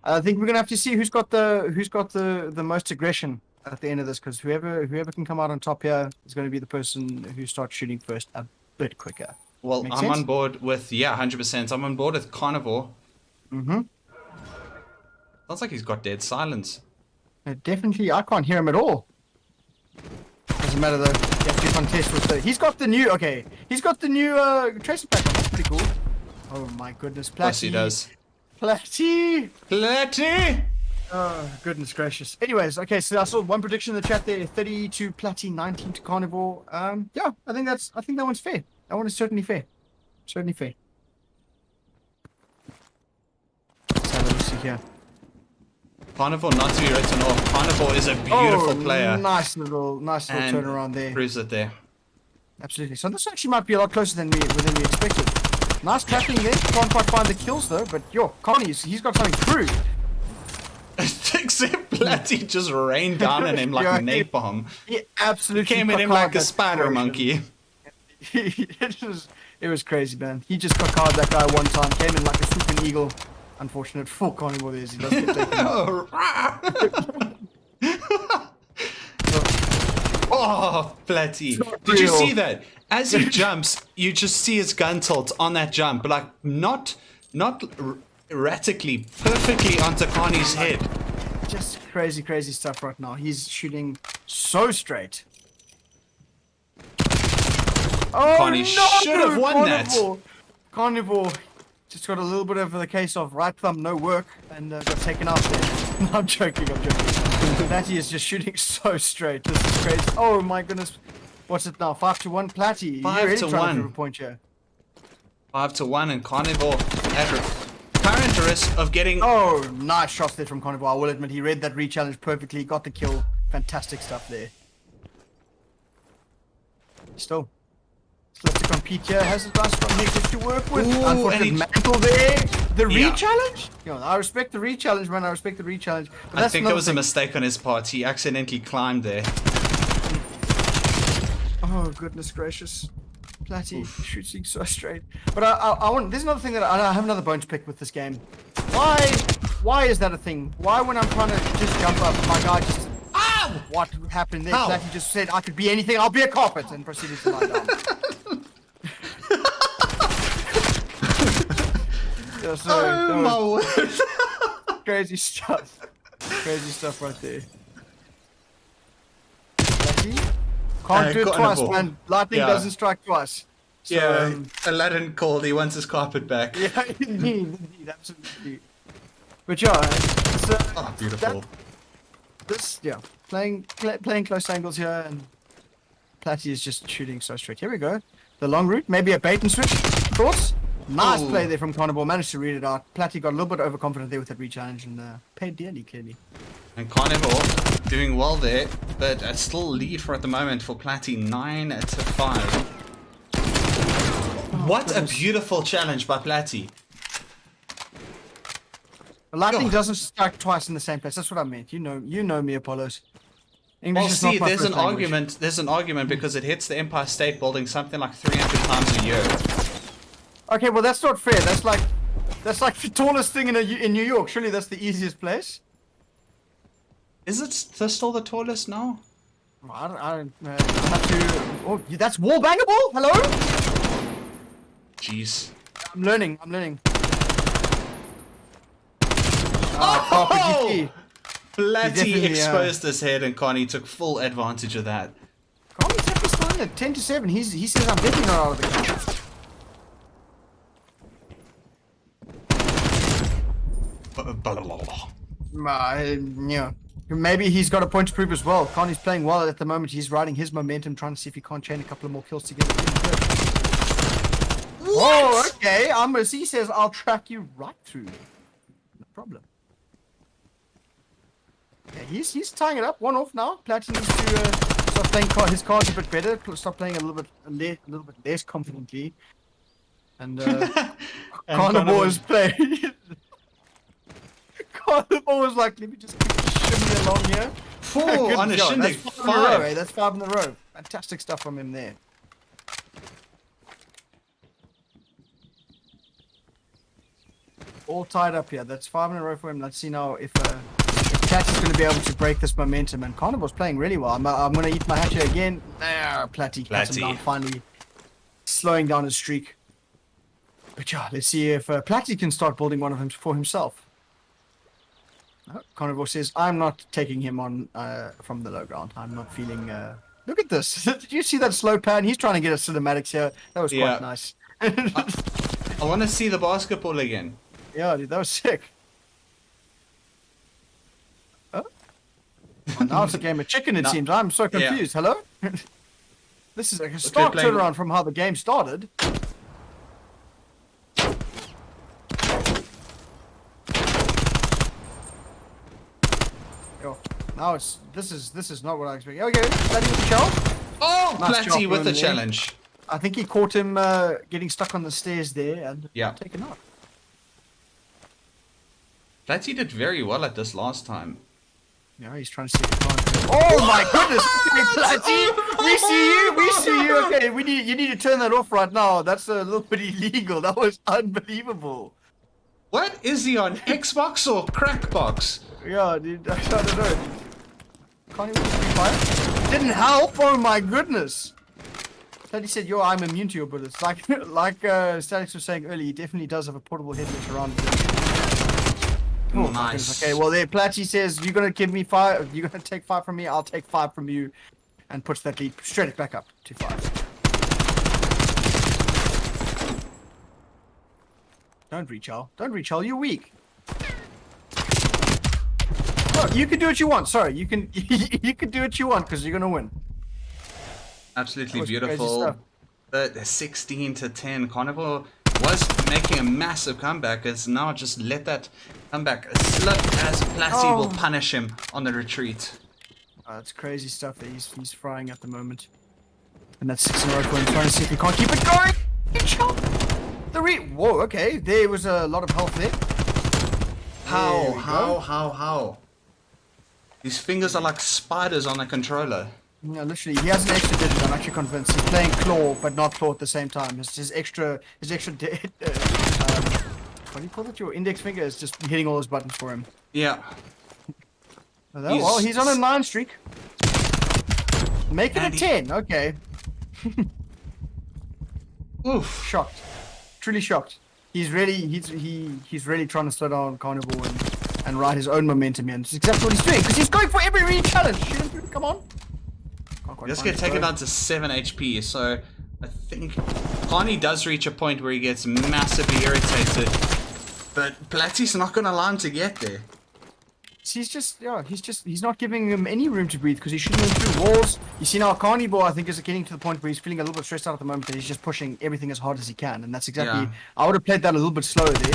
Speaker 4: I think we're gonna have to see who's got the most aggression at the end of this, because whoever can come out on top here is going to be the person who starts shooting first a bit quicker.
Speaker 3: Well,
Speaker 4: Make
Speaker 3: I'm
Speaker 4: sense?
Speaker 3: on board with 100%. I'm on board with Carnivore. Sounds like he's got dead silence.
Speaker 4: Definitely, I can't hear him at all. Doesn't matter though. You have to contest with the. He's got the new. Okay, he's got the new tracer pack on. That's pretty cool. Oh my goodness, Platty.
Speaker 3: Yes, he does.
Speaker 4: Platty.
Speaker 3: Platty.
Speaker 4: Oh goodness gracious. Anyways, okay, so I saw one prediction in the chat there: 30 to Platty, 19 to Carnivore. Yeah, I think that one's fair. That one is certainly fair. Certainly fair. Let's have a look see here.
Speaker 3: Carnivore not to be written off. Carnivore is a beautiful player.
Speaker 4: Nice little turnaround there.
Speaker 3: Proves it there.
Speaker 4: Absolutely. So this actually might be a lot closer than we expected. Nice tracking there. Can't quite find the kills though, but Connie, he's got something through.
Speaker 3: Except Platty just rained down on him like a napalm.
Speaker 4: He absolutely
Speaker 3: Came at him like a spider monkey.
Speaker 4: It was crazy, man. He just cockeyed that guy one time, came in like a swooping eagle. Unfortunate for Carnivore is he doesn't get taken out.
Speaker 3: Oh, Platty. Did you see that? As he jumps, you just see his gun tilt on that jump, but like not erratically, perfectly onto Connie's head.
Speaker 4: Just crazy stuff right now. He's shooting so straight. Oh,
Speaker 3: Connie should have won that.
Speaker 4: Carnivore just got a little bit of the case of right thumb, no work, and got taken out there. No, I'm joking. Platty is just shooting so straight. This is crazy. Oh my goodness. What's it now? 5-1 Platty.
Speaker 3: 5-1.
Speaker 4: Prove a point here.
Speaker 3: 5-1, and Carnivore at current risk of getting.
Speaker 4: Oh, nice shots there from Carnivore. I will admit he read that re-challenge perfectly. Got the kill. Fantastic stuff there. Still left to compete here. Has a nice connected to work with.
Speaker 3: Ooh,
Speaker 4: unfortunate mantle there. The
Speaker 3: Yeah.
Speaker 4: re-challenge? I respect the re-challenge, man. I respect the re-challenge. But
Speaker 3: I think it was a mistake on his part. He accidentally climbed there.
Speaker 4: Oh goodness gracious. Platty shooting so straight. But I want. There's another thing that I have another bone to pick with this game. Why is that a thing? Why when I'm trying to just jump up, my guy just. Ow! What happened there?
Speaker 3: Ow.
Speaker 4: Platty just said I could be anything. I'll be a carpet, and proceeded to lie down. Yeah, so,
Speaker 3: Oh my word.
Speaker 4: crazy stuff. Crazy stuff right there. Platty? Can't do it twice,
Speaker 3: Carnivore.
Speaker 4: man. Lightning
Speaker 3: Yeah.
Speaker 4: doesn't strike twice. So,
Speaker 3: Yeah, Aladdin called. He wants his carpet back.
Speaker 4: yeah, indeed, absolutely. But yeah, so
Speaker 3: Oh, beautiful.
Speaker 4: playing close angles here, and Platty is just shooting so straight. Here we go. The long route, maybe a bait and switch. Thoughts? Nice
Speaker 3: Ooh.
Speaker 4: play there from Carnivore. Managed to read it out. Platty got a little bit overconfident there with that re-challenge and paid dearly, clearly.
Speaker 3: And Carnivore doing well there, but a still lead for at the moment for Platty, 9-5. What
Speaker 4: goodness.
Speaker 3: a beautiful challenge by Platty.
Speaker 4: The lightning
Speaker 3: God.
Speaker 4: doesn't strike twice in the same place. That's what I meant. You know me, Apollos. English
Speaker 3: Well,
Speaker 4: is not
Speaker 3: see,
Speaker 4: my
Speaker 3: there's
Speaker 4: first
Speaker 3: an
Speaker 4: language.
Speaker 3: argument. There's an argument because it hits the Empire State Building something like 300 times a year.
Speaker 4: Okay, well that's not fair. That's like the tallest thing in New York. Surely that's the easiest place.
Speaker 3: Is it still the tallest now?
Speaker 4: I have to. Oh, that's wall bangable. Hello.
Speaker 3: Jeez.
Speaker 4: I'm learning.
Speaker 3: Oh!
Speaker 4: He
Speaker 3: Blatty
Speaker 4: definitely,
Speaker 3: exposed his head and Connie took full advantage of that.
Speaker 4: Connie's definitely still in it. 10-7. He says I'm definitely not out of the game. Yeah. Maybe he's got a point to prove as well. Connie's playing well at the moment. He's riding his momentum, trying to see if he can't chain a couple of more kills together. Oh, okay. He says I'll track you right through. No problem. Yeah, he's tying it up. 1 off now. Platty needs to start playing his cards a bit better. Start playing a little bit less confidently. And Carnivore is playing. Carnivore was like, let me just shimmy along here.
Speaker 3: 4 on a shindig.
Speaker 4: That's 5 in a row, eh? That's 5 in a row. Fantastic stuff from him there. All tied up here. That's 5 in a row for him. Let's see now if Platty's going to be able to break this momentum. And Carnivore's playing really well. I'm going to eat my hatchet again. There, Platty cuts him down, finally slowing down his streak. But yeah, let's see if Platty can start building one of them for himself. No, Carnivore says, I'm not taking him on from the low ground. I'm not feeling... Look at this. Did you see that slow pan? He's trying to get us cinematics here. That was quite nice.
Speaker 3: I want to see the basketball again.
Speaker 4: Yeah, dude, that was sick. Oh? Well, now it's a game of chicken, it seems. I'm so confused. Hello? This is a stark turnaround from how the game started. Yo, now this is not what I expected. Okay, Platty with the challenge.
Speaker 3: Oh,
Speaker 4: Nice
Speaker 3: Platty
Speaker 4: job
Speaker 3: with the
Speaker 4: there.
Speaker 3: challenge.
Speaker 4: I think he caught him getting stuck on the stairs there and taken out.
Speaker 3: Platty did very well at this last time.
Speaker 4: Yeah, he's trying to see if he can't. Oh my goodness! Platty! We see you! Okay, you need to turn that off right now. That's a little bit illegal. That was unbelievable.
Speaker 3: What? Is he on Xbox or Crackbox?
Speaker 4: Yeah, dude, I don't know. Can't even fire. Didn't help! Oh my goodness! Platty said, yo, I'm immune to your bullets. Like Statix was saying earlier, he definitely does have a portable headset around him. Oh, nice. Okay, well there, Platty says, you're gonna give me 5, you're gonna take 5 from me, I'll take 5 from you, and puts that lead straight back up to 5. Don't reach, Al. Don't reach, Al. You're weak. Oh, you can do what you want. Sorry, you can you can do what you want because you're gonna win.
Speaker 3: Absolutely beautiful. The 16-10 Carnivore was making a massive comeback. It's now just let that comeback slip as Platty will punish him on the retreat.
Speaker 4: It's crazy stuff that he's frying at the moment. And that's 6 in a row for him, trying to see if he can't keep it going. Whoa, okay, there was a lot of health there.
Speaker 3: How? His fingers are like spiders on the controller.
Speaker 4: Yeah, literally, he has an extra digit, I'm actually convinced. He's playing claw, but not claw at the same time. It's his extra what do you call it? Your index finger is just hitting all those buttons for him.
Speaker 3: Yeah.
Speaker 4: Well, he's on a 9 streak. Make it a 10, okay.
Speaker 3: Oof.
Speaker 4: Shocked. Truly shocked. He's really trying to slow down Carnivore and ride his own momentum here. And that's exactly what he's doing, because he's going for every re-challenge. Come on.
Speaker 3: Let's get taken down to 7 HP, so I think Connie does reach a point where he gets massively irritated. But Platty's not going to allow him to get there.
Speaker 4: He's not giving him any room to breathe because he's shooting through walls. You see now Carnivore, I think, is getting to the point where he's feeling a little bit stressed out at the moment and he's just pushing everything as hard as he can. And that's exactly, I would have played that a little bit slower there.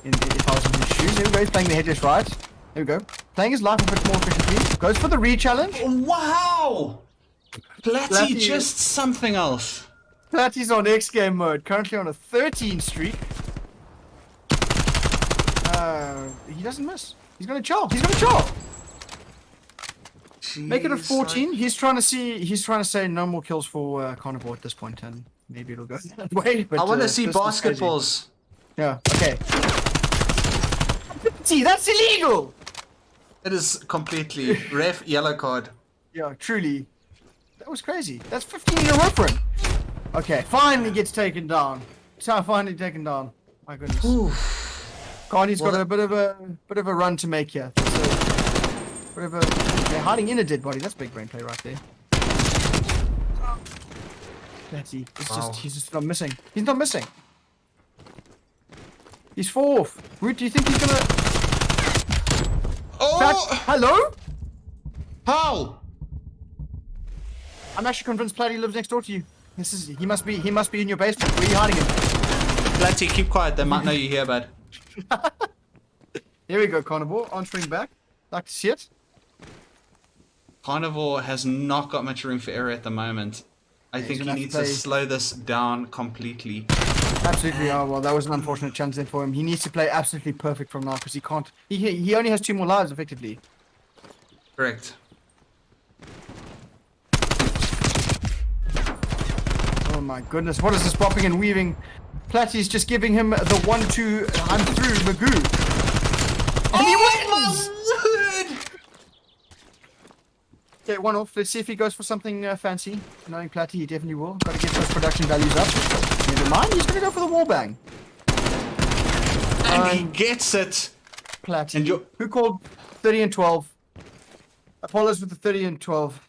Speaker 4: If I was in his shoes. There we go, he's playing the headless right. There we go. Playing his life a bit more efficiently. Goes for the re-challenge.
Speaker 3: Wow! Platty just something else.
Speaker 4: Platty's on X game mode, currently on a 13 streak. He doesn't miss. He's gonna chop. Make it a 14. He's trying to say no more kills for Carnivore at this point, and maybe it'll go that way. But
Speaker 3: I want to see
Speaker 4: this was crazy.
Speaker 3: basketballs.
Speaker 4: Yeah. Okay. See, that's illegal.
Speaker 3: It is completely ref yellow card.
Speaker 4: Yeah, truly. That was crazy. That's 15 in a row for him. Okay, finally gets taken down. So finally taken down. My goodness. Carney's got a bit of a run to make here. They're hiding in a dead body. That's big brain play right there. Betty, he's just not missing. He's not missing. He's fourth. Root, do you think he's gonna?
Speaker 3: Oh!
Speaker 4: Hello?
Speaker 3: How?
Speaker 4: I'm actually convinced Platty lives next door to you. He must be in your basement. Where are you hiding him?
Speaker 3: Platty, keep quiet. They might know you're here, bud.
Speaker 4: Here we go, Carnivore. Answering back. Like to see it.
Speaker 3: Carnivore has not got much room for error at the moment. I think he needs to slow this down completely.
Speaker 4: Absolutely. Oh well, that was an unfortunate chance then for him. He needs to play absolutely perfect from now because he can't. He only has 2 more lives effectively.
Speaker 3: Correct.
Speaker 4: Oh my goodness! What is this popping and weaving? Platty's just giving him the 1-2. I'm through Magoo. And he wins! Okay, 1 off. Let's see if he goes for something fancy. Knowing Platty, he definitely will. Got to get those production values up. Never mind, he's going to go for the wall bang.
Speaker 3: And he gets it.
Speaker 4: Platty.
Speaker 3: And
Speaker 4: who called 30 and 12? Apollo's with the 30 and 12.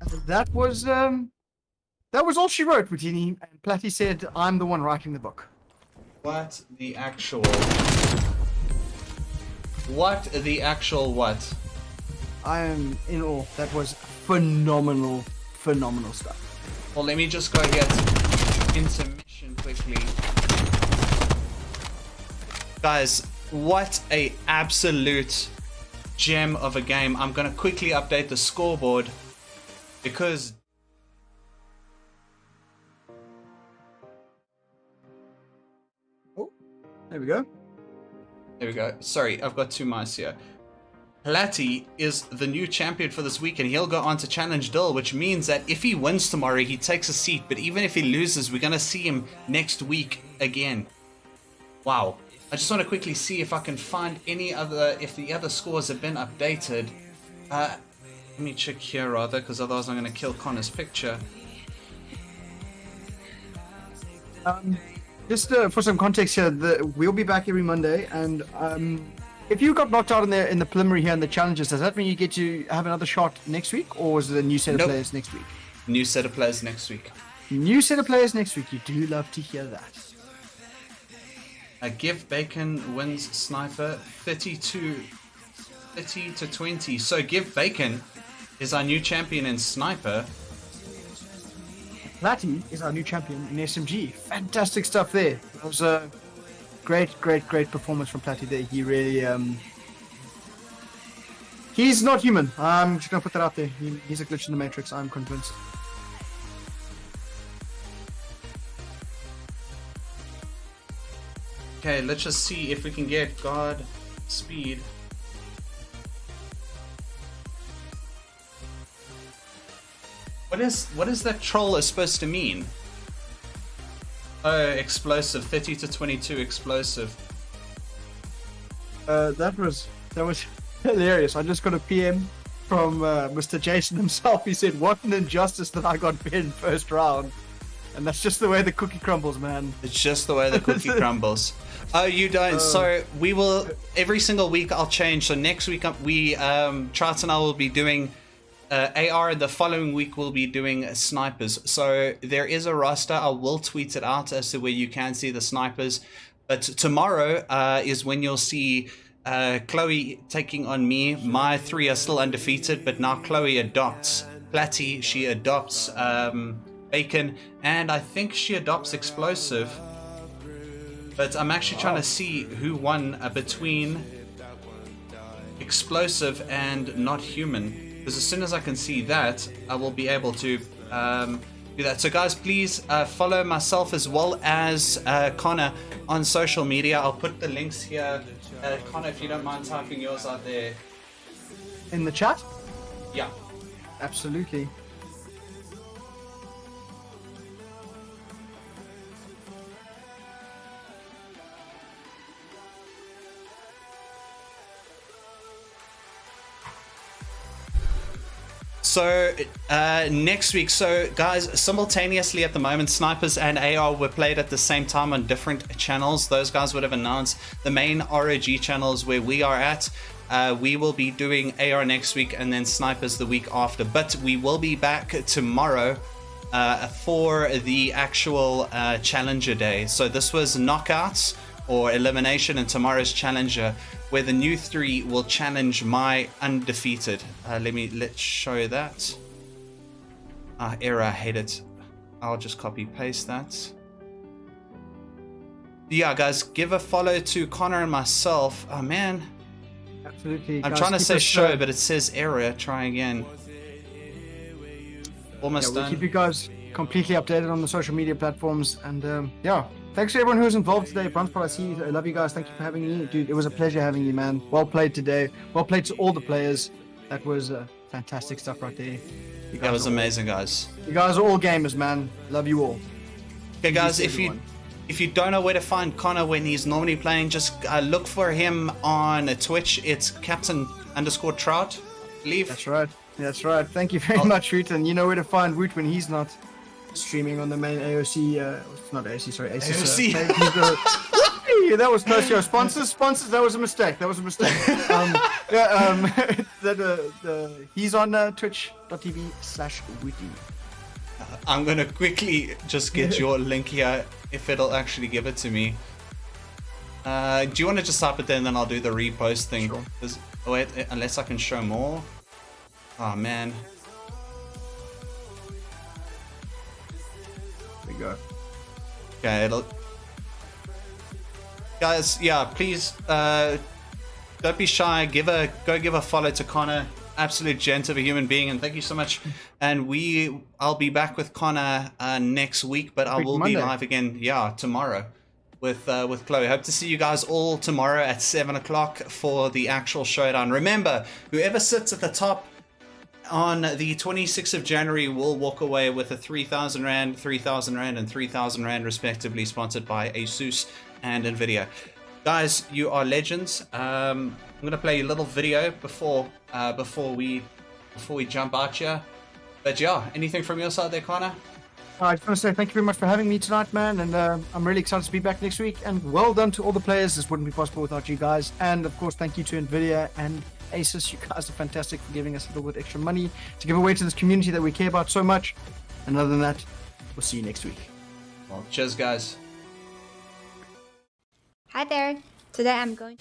Speaker 4: And that was all she wrote, Routini. And Platty said, I'm the one writing the book.
Speaker 3: What the actual... What the actual what?
Speaker 4: I am in awe. That was phenomenal stuff.
Speaker 3: Well, let me just go here to intermission quickly. Guys, what a absolute gem of a game. I'm going to quickly update the scoreboard because...
Speaker 4: Oh, there we go.
Speaker 3: There we go. Sorry, I've got 2 mice here. Platty is the new champion for this week, and he'll go on to challenge Dill, which means that if he wins tomorrow, he takes a seat. But even if he loses, we're going to see him next week again. Wow. I just want to quickly see if I can find if the other scores have been updated. Let me check here rather, because otherwise I'm going to kill Connor's picture.
Speaker 4: Just for some context here, we'll be back every Monday, and if you got knocked out in the preliminary here and the challenges, does that mean you get to have another shot next week, or is it a new set of players next week?
Speaker 3: New set of players next week.
Speaker 4: New set of players next week. You do love to hear that.
Speaker 3: Give Bacon wins Sniper 30 to 20. So Give Bacon is our new champion in Sniper.
Speaker 4: Platty is our new champion in SMG. Fantastic stuff there. That was a great performance from Platty there. He really, he's not human. I'm just going to put that out there. He's a glitch in the Matrix, I'm convinced.
Speaker 3: Okay, let's just see if we can get God speed. What is that troll is supposed to mean? Oh, explosive. 30 to 22 explosive.
Speaker 4: That was hilarious. I just got a PM from Mr. Jason himself. He said, "What an injustice that I got pinned first round." And that's just the way the cookie crumbles, man.
Speaker 3: It's just the way the cookie crumbles. Oh, you don't. So we will every single week. I'll change. So next week Charts and I will be doing AR. The following week we'll be doing snipers. So there is a roster. I will tweet it out as to where you can see the snipers. But tomorrow is when you'll see Chloe taking on me. My 3 are still undefeated, but now Chloe adopts Platty. She adopts Bacon, and I think she adopts Explosive. But I'm actually trying to see who won between Explosive and Not Human. Because as soon as I can see that, I will be able to do that. So guys, please follow myself as well as Connor on social media. I'll put the links here. Connor, if you don't mind typing yours out there.
Speaker 4: In the chat?
Speaker 3: Yeah.
Speaker 4: Absolutely.
Speaker 3: So next week, so guys, simultaneously at the moment, Snipers and AR were played at the same time on different channels. Those guys would have announced the main ROG channels where we are at. We will be doing AR next week and then Snipers the week after. But we will be back tomorrow for the actual Challenger Day. So this was Knockouts or Elimination, and tomorrow's Challenger, where the new 3 will challenge my undefeated. Let's show that. Error, I hate it. I'll just copy paste that. Yeah, guys, give a follow to Connor and myself. Oh man,
Speaker 4: Absolutely.
Speaker 3: I'm
Speaker 4: Guys,
Speaker 3: trying to
Speaker 4: keep
Speaker 3: say
Speaker 4: us,
Speaker 3: show, but it says error. Try again. Almost
Speaker 4: we'll
Speaker 3: done.
Speaker 4: keep you guys completely updated on the social media platforms. And yeah, thanks to everyone who was involved today. Brunspot, I see you. I love you guys. Thank you for having me. Dude, it was a pleasure having you, man. Well played today. Well played to all the players. That was fantastic stuff right there.
Speaker 3: That was amazing, guys.
Speaker 4: You guys are all gamers, man. Love you all.
Speaker 3: Okay, guys, if
Speaker 4: everyone.
Speaker 3: you don't know where to find Connor when he's normally playing, just look for him on Twitch. It's Captain_Trout, I believe.
Speaker 4: That's right. That's right. Thank you very much, Root. And you know where to find Root when he's not streaming on the main AOC. Not AOC, sorry, ASUS. Hey, that was close. Yo, sponsors. That was a mistake. He's on twitch.tv/Wooty.
Speaker 3: I'm gonna quickly just get your link here if it'll actually give it to me. Do you want to just type it there and then I'll do the repost thing?
Speaker 4: Sure.
Speaker 3: Oh, wait, unless I can show more. Oh man.
Speaker 4: There we go.
Speaker 3: Okay, guys, yeah, please don't be shy. Go give a follow to Connor. Absolute gent of a human being, and thank you so much. And I'll be back with Connor next week, but I will be live again, tomorrow with Chloe. Hope to see you guys all tomorrow at 7 o'clock for the actual showdown. Remember, whoever sits at the top on the 26th of January will walk away with a 3,000 Rand, 3,000 Rand, and 3,000 Rand respectively, sponsored by ASUS and NVIDIA. Guys, you are legends. I'm gonna play a little video before we jump out here. But yeah, anything from your side there, Connor?
Speaker 4: I just want to say thank you very much for having me tonight, man. And I'm really excited to be back next week. And well done to all the players. This wouldn't be possible without you guys. And of course, thank you to NVIDIA and ASUS. You guys are fantastic for giving us a little bit extra money to give away to this community that we care about so much. And other than that, we'll see you next week.
Speaker 3: Well, cheers, guys.
Speaker 5: Hi there. Today I'm going